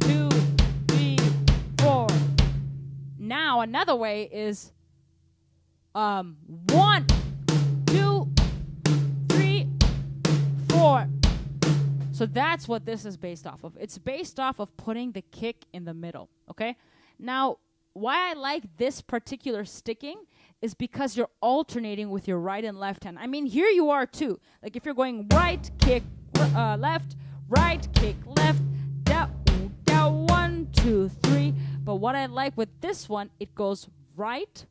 2, 3, 4? Now another way is 1, 2, 3, 4. So that's what this is based off of. It's based off of putting the kick in the middle, okay? Now, why I like this particular sticking is because you're alternating with your right and left hand. I mean, here you are too. Like if you're going right, kick, left, right, kick, left, down, 1, 2, 3. But what I like with this one, it goes right,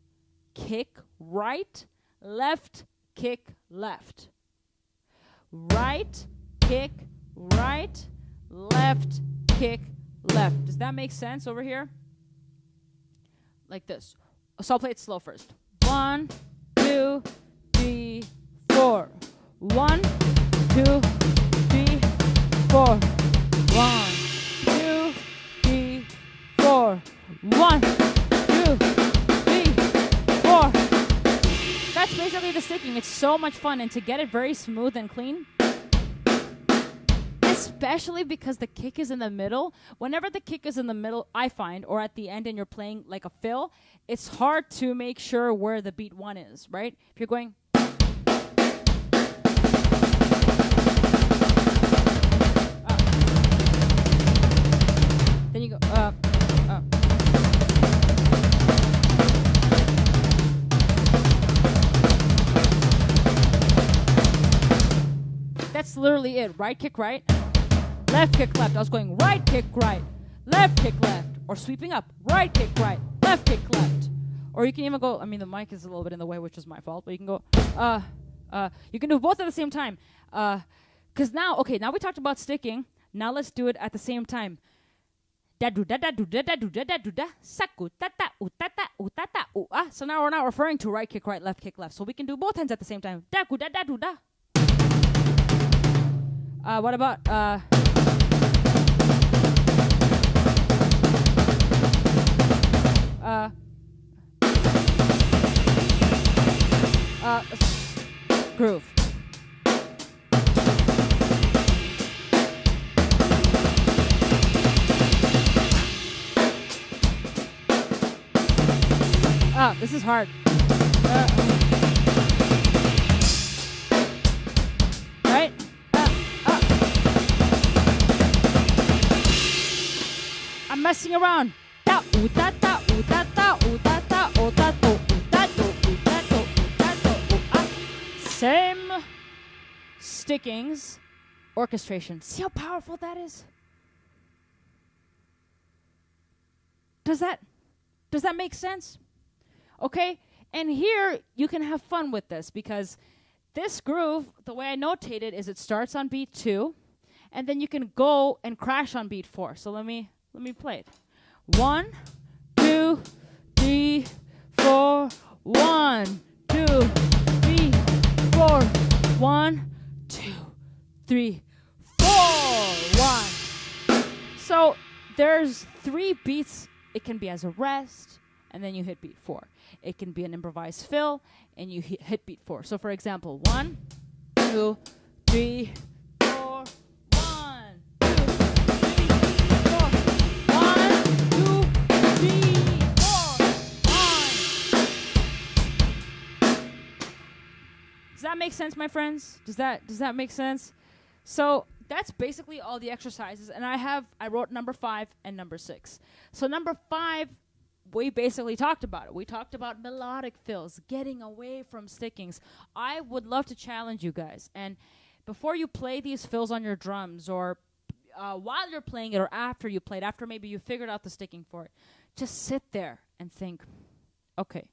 kick, right, left, kick, left. Right, kick, right, left, kick, left. Does that make sense over here? Like this. So I'll play it slow first. 1, 2, 3, 4. 1, 2, 3, 4. 1, 2, 3, 4. 1, 2, 3, 4. That's basically the sticking. It's so much fun, and to get it very smooth and clean, especially because the kick is in the middle. Whenever the kick is in the middle, I find, or at the end and you're playing like a fill, it's hard to make sure where the beat 1 is, right? If you're going... then you go... That's literally it. Right kick right, left kick left. I was going right kick right, left kick left, or sweeping up. Right kick right, left kick left. Or you can even go, I mean the mic is a little bit in the way, which is my fault, but you can go, you can do both at the same time. Because now we talked about sticking. Now let's do it at the same time. So now we're not referring to right kick right, left kick left. So we can do both hands at the same time. What about groove? This is hard. Right? I'm messing around. Same stickings, orchestration. See how powerful that is? Does that make sense? Okay? And here you can have fun with this because this groove, the way I notate it is it starts on beat 2 and then you can go and crash on beat 4. So let me play it. 1, 2, 3, 4. 1, 2, 3, 4. 1, 2, 3, 4. 1. So there's 3 beats. It can be as a rest, and then you hit beat 4. It can be an improvised fill, and you hit beat 4. So for example, 1, 2, 3, 4. 1, 2, 3, 4. 1, 2, 3, 4. 1. Does that make sense, my friends? Does that make sense? So that's basically all the exercises, and I wrote number 5 and number 6. So number 5, we basically talked about it. We talked about melodic fills, getting away from stickings. I would love to challenge you guys. And before you play these fills on your drums, or while you're playing it, or after you played, after maybe you figured out the sticking for it, just sit there and think, okay,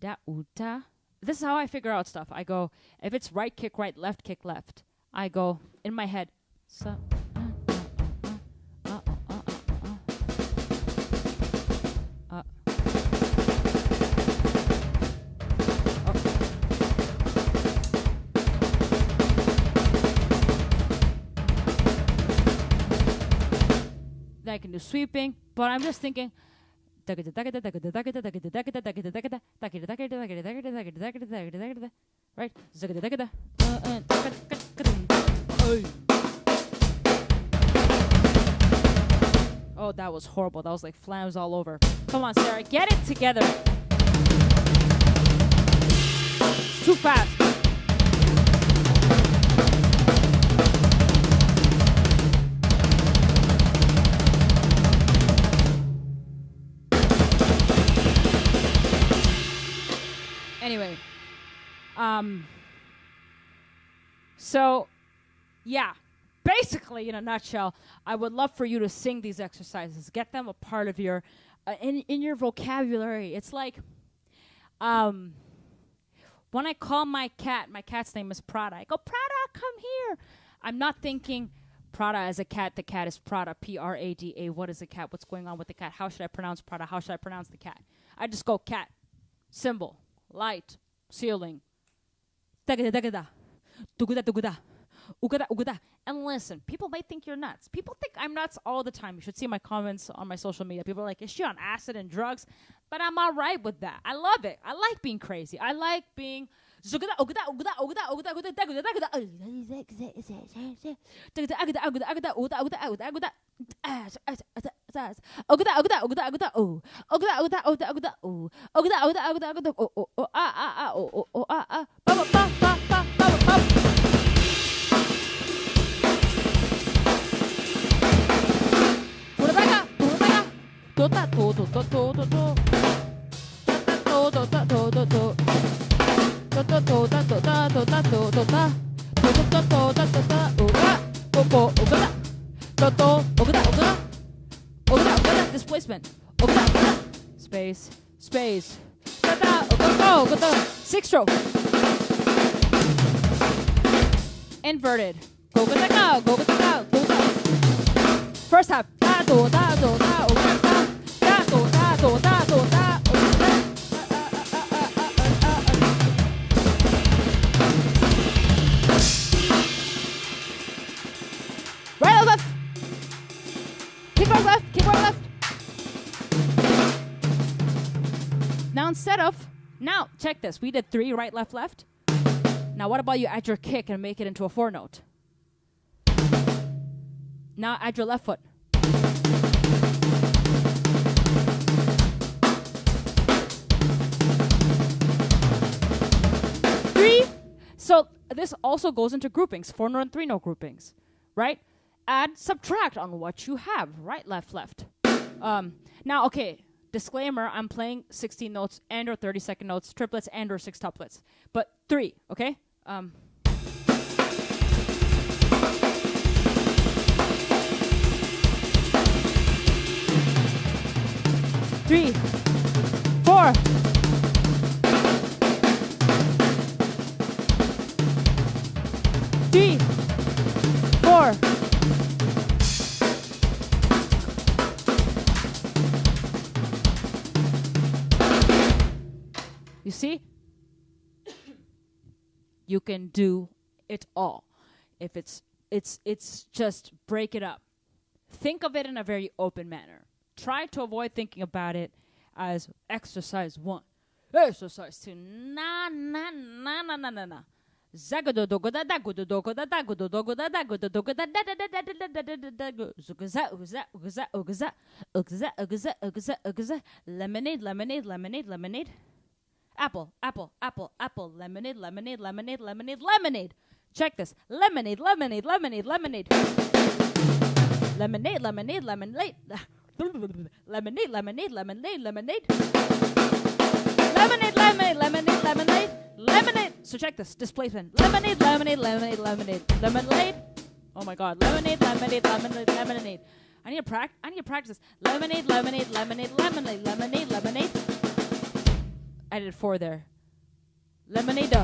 da-oo-da. This is how I figure out stuff. I go, if it's right kick right, left kick left, I go in my head, so. I can do sweeping, but I'm just thinking. Right? Oh, that was horrible. That was like flams all over. Come on, Sarah, get it together. It's too fast. Anyway, so, yeah, basically, in a nutshell, I would love for you to sing these exercises. Get them a part of your, in your vocabulary. It's like, when I call my cat's name is Prada. I go, Prada, come here. I'm not thinking Prada as a cat. The cat is Prada, Prada. What is a cat? What's going on with the cat? How should I pronounce Prada? How should I pronounce the cat? I just go cat, symbol, light, ceiling. And listen, people might think you're nuts. People think I'm nuts all the time. You should see my comments on my social media. People are like, is she on acid and drugs? But I'm all right with that. I love it. I like being crazy. I like being... Displacement. Space. Six stroke. Inverted. First half. Right or left? Keep going left. Now, check this. We did 3, right, left, left. Now, what about you add your kick and make it into a 4 note? Now, add your left foot. Three. So, this also goes into groupings, 4-note and 3-note groupings, right? Add, subtract on what you have, right, left, left. Now, okay. Disclaimer, I'm playing 16 notes and or 30-second notes, triplets and or sextuplets. But 3, okay? 3, 4. Three, 4. You see? You can do it all. If it's just break it up. Think of it in a very open manner. Try to avoid thinking about it as exercise 1, exercise 2. Na. Lemonade. Apple, lemonade. Check this. Lemonade. Lemonade. So check this. Displacement. Lemonade. Oh my God. Lemonade. I need to practice this. Lemonade. I did 4 there. Lemonade.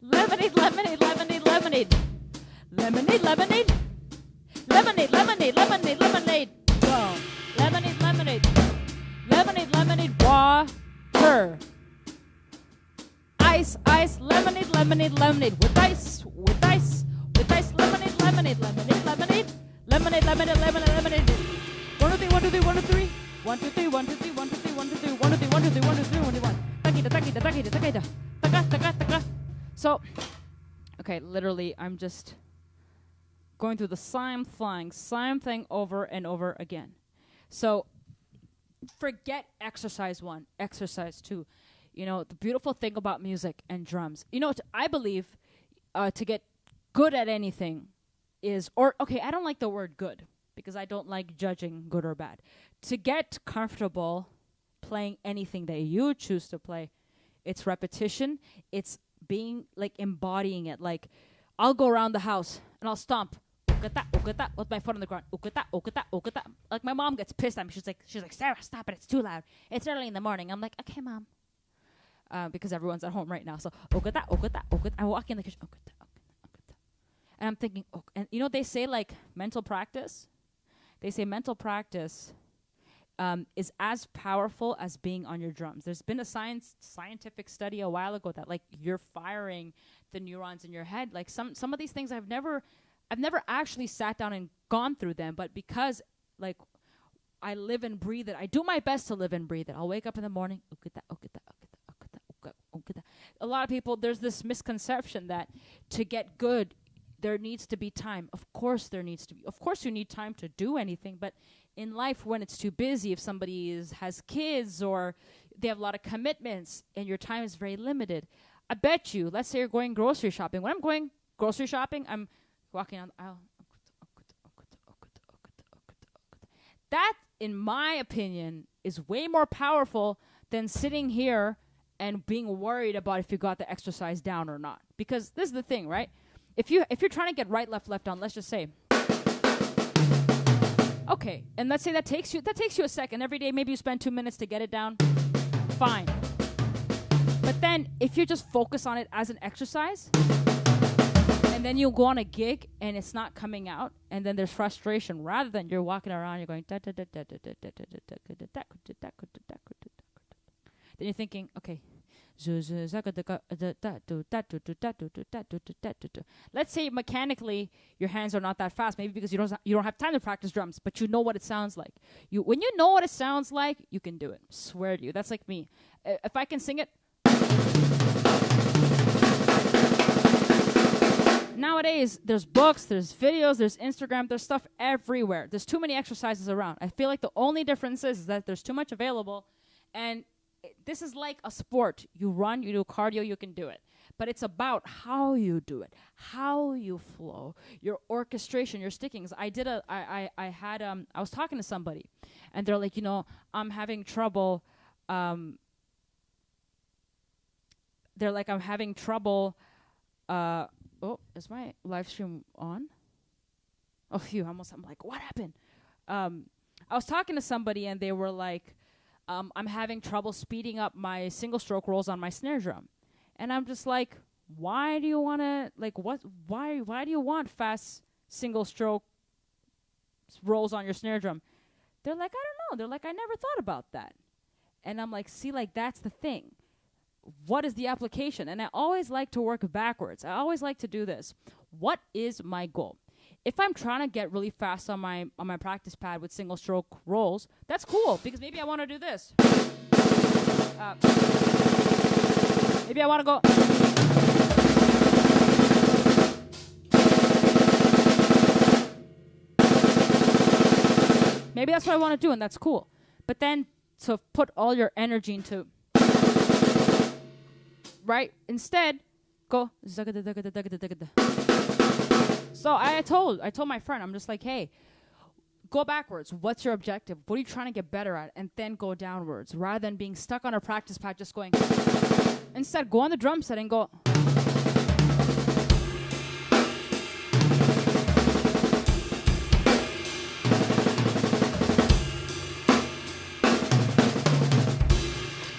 Lemonade. Boom. Lemonade. Water. Ice. Lemonade. With ice. Lemonade. lemonade, lemonade, lemonade, lemonade. 1, 2, 3, 1, 2, 3, 1, 2, 3. 1, 2, 3, 1, 2, 3, 1, 2, 3, 1, 2, 3, 1, 2, 3, 1, 2, 3, 1, 2, 3, 1, 2, 3, 1. Takita, takita, takita, takita. Taka, taka, taka. So, okay, literally, I'm just going through the same thing over and over again. So, forget exercise 1, exercise 2. You know, the beautiful thing about music and drums, you know, I believe to get good at anything is, I don't like the word good because I don't like judging good or bad. To get comfortable playing anything that you choose to play, it's repetition. It's being like embodying it. Like I'll go around the house and I'll stomp ukata, with my foot on the ground. Ukata. Like my mom gets pissed at me. She's like, Sarah, stop it. It's too loud. It's early in the morning. I'm like, okay, mom. Because everyone's at home right now. So ukata. I walk in the kitchen. Ukata. And I'm thinking, and you know, they say like mental practice. They say mental practice is as powerful as being on your drums. There's been a scientific study a while ago that like you're firing the neurons in your head. Like some of these things I've never actually sat down and gone through them, but because like I live and breathe it, I do my best to live and breathe it. I'll wake up in the morning. A lot of people, there's this misconception that to get good, there needs to be time. Of course there needs to be. Of course you need time to do anything, but in life when it's too busy, if somebody has kids or they have a lot of commitments and your time is very limited, I bet you, let's say you're going grocery shopping. When I'm going grocery shopping, I'm walking on the aisle. That, in my opinion, is way more powerful than sitting here and being worried about if you got the exercise down or not. Because this is the thing, right? If you're trying to get right, left on, let's just say, okay, and let's say that takes you a second every day. Maybe you spend 2 minutes to get it down. Fine. But then if you just focus on it as an exercise, and then you'll go on a gig and it's not coming out, and then there's frustration. Rather than you're walking around, you're going then you're thinking, okay. Let's say mechanically your hands are not that fast, maybe because you don't have time to practice drums, but you know what it sounds like. When you know what it sounds like, you can do it. Swear to you, that's like me. If I can sing it. Nowadays, there's books, there's videos, there's Instagram, there's stuff everywhere. There's too many exercises around. I feel like the only difference is that there's too much available, and this is like a sport. You run, you do cardio, you can do it. But it's about how you do it, how you flow, your orchestration, your stickings. I was talking to somebody, and they're like, you know, I'm having trouble. I'm having trouble. Is my live stream on? Oh, phew! I'm like, what happened? I was talking to somebody, and they were like, I'm having trouble speeding up my single stroke rolls on my snare drum. And I'm just like, why do you want to, like, why do you want fast single stroke rolls on your snare drum? They're like, I don't know. They're like, I never thought about that. And I'm like, see, like, that's the thing. What is the application? And I always like to work backwards. I always like to do this. What is my goal? If I'm trying to get really fast on my practice pad with single stroke rolls, that's cool because maybe I want to do this. Maybe I want to go. Maybe that's what I want to do, and that's cool. But then to put all your energy into, right? Instead, go. So I told my friend, I'm just like, hey, go backwards. What's your objective? What are you trying to get better at? And then go downwards rather than being stuck on a practice pad just going. Instead, go on the drum set and go.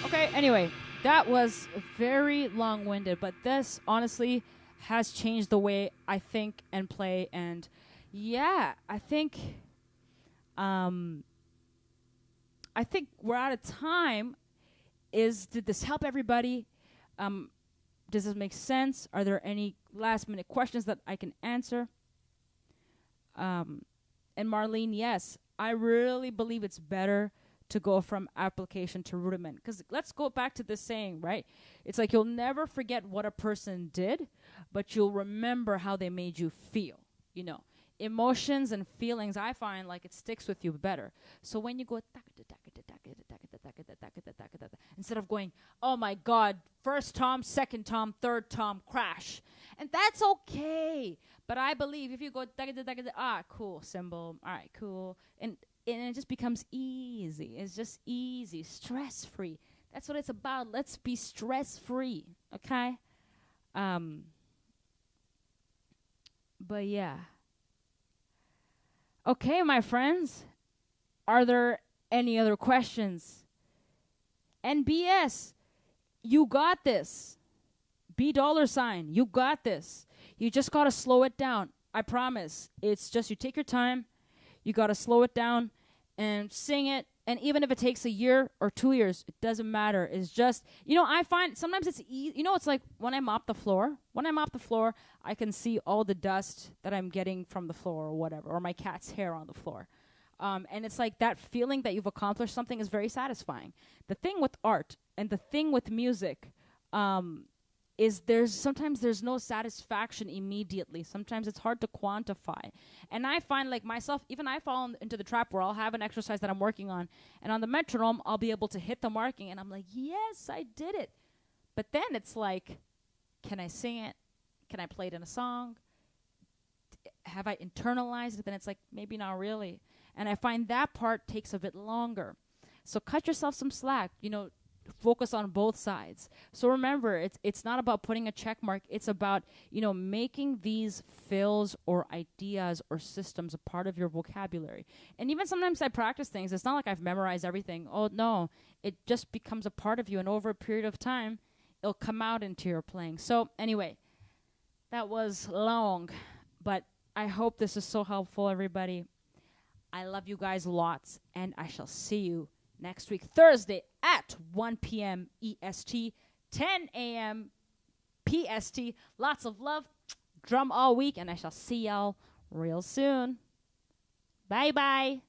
Okay, anyway, that was very long-winded, but this honestly has changed the way I think and play, and yeah, I think we're out of time. Did this help everybody? Does this make sense? Are there any last minute questions that I can answer? And Marlene, yes, I really believe it's better to go from application to rudiment. Because let's go back to this saying, right? It's like you'll never forget what a person did, but you'll remember how they made you feel, you know. Emotions and feelings, I find like it sticks with you better. So when you go instead of going, oh my God, first tom, second tom, third tom, crash. And that's okay. But I believe if you go cool, cymbal, all right, cool. And it just becomes easy. It's just easy, stress-free. That's what it's about. Let's be stress-free, okay? But yeah. Okay, my friends. Are there any other questions? NBS, you got this. $, you got this. You just got to slow it down. I promise. It's just you take your time. You got to slow it down and sing it. And even if it takes a year or 2 years, it doesn't matter. It's just, you know, I find sometimes it's easy. You know, it's like when I mop the floor. When I mop the floor, I can see all the dust that I'm getting from the floor or whatever, or my cat's hair on the floor. And it's like that feeling that you've accomplished something is very satisfying. The thing with art and the thing with music is sometimes there's no satisfaction immediately. Sometimes it's hard to quantify. And I find like myself, even I fall into the trap where I'll have an exercise that I'm working on, and on the metronome, I'll be able to hit the marking, and I'm like, yes, I did it. But then it's like, can I sing it? Can I play it in a song? Have I internalized it? Then it's like, maybe not really. And I find that part takes a bit longer. So cut yourself some slack, you know, focus on both sides. So remember, it's not about putting a check mark. It's about, you know, making these fills or ideas or systems a part of your vocabulary. And even sometimes I practice things. It's not like I've memorized everything. Oh, no. It just becomes a part of you. And over a period of time, it'll come out into your playing. So anyway, that was long. But I hope this is so helpful, everybody. I love you guys lots. And I shall see you next week, Thursday at 1 p.m. EST, 10 a.m. PST. Lots of love. Drum all week, and I shall see y'all real soon. Bye-bye.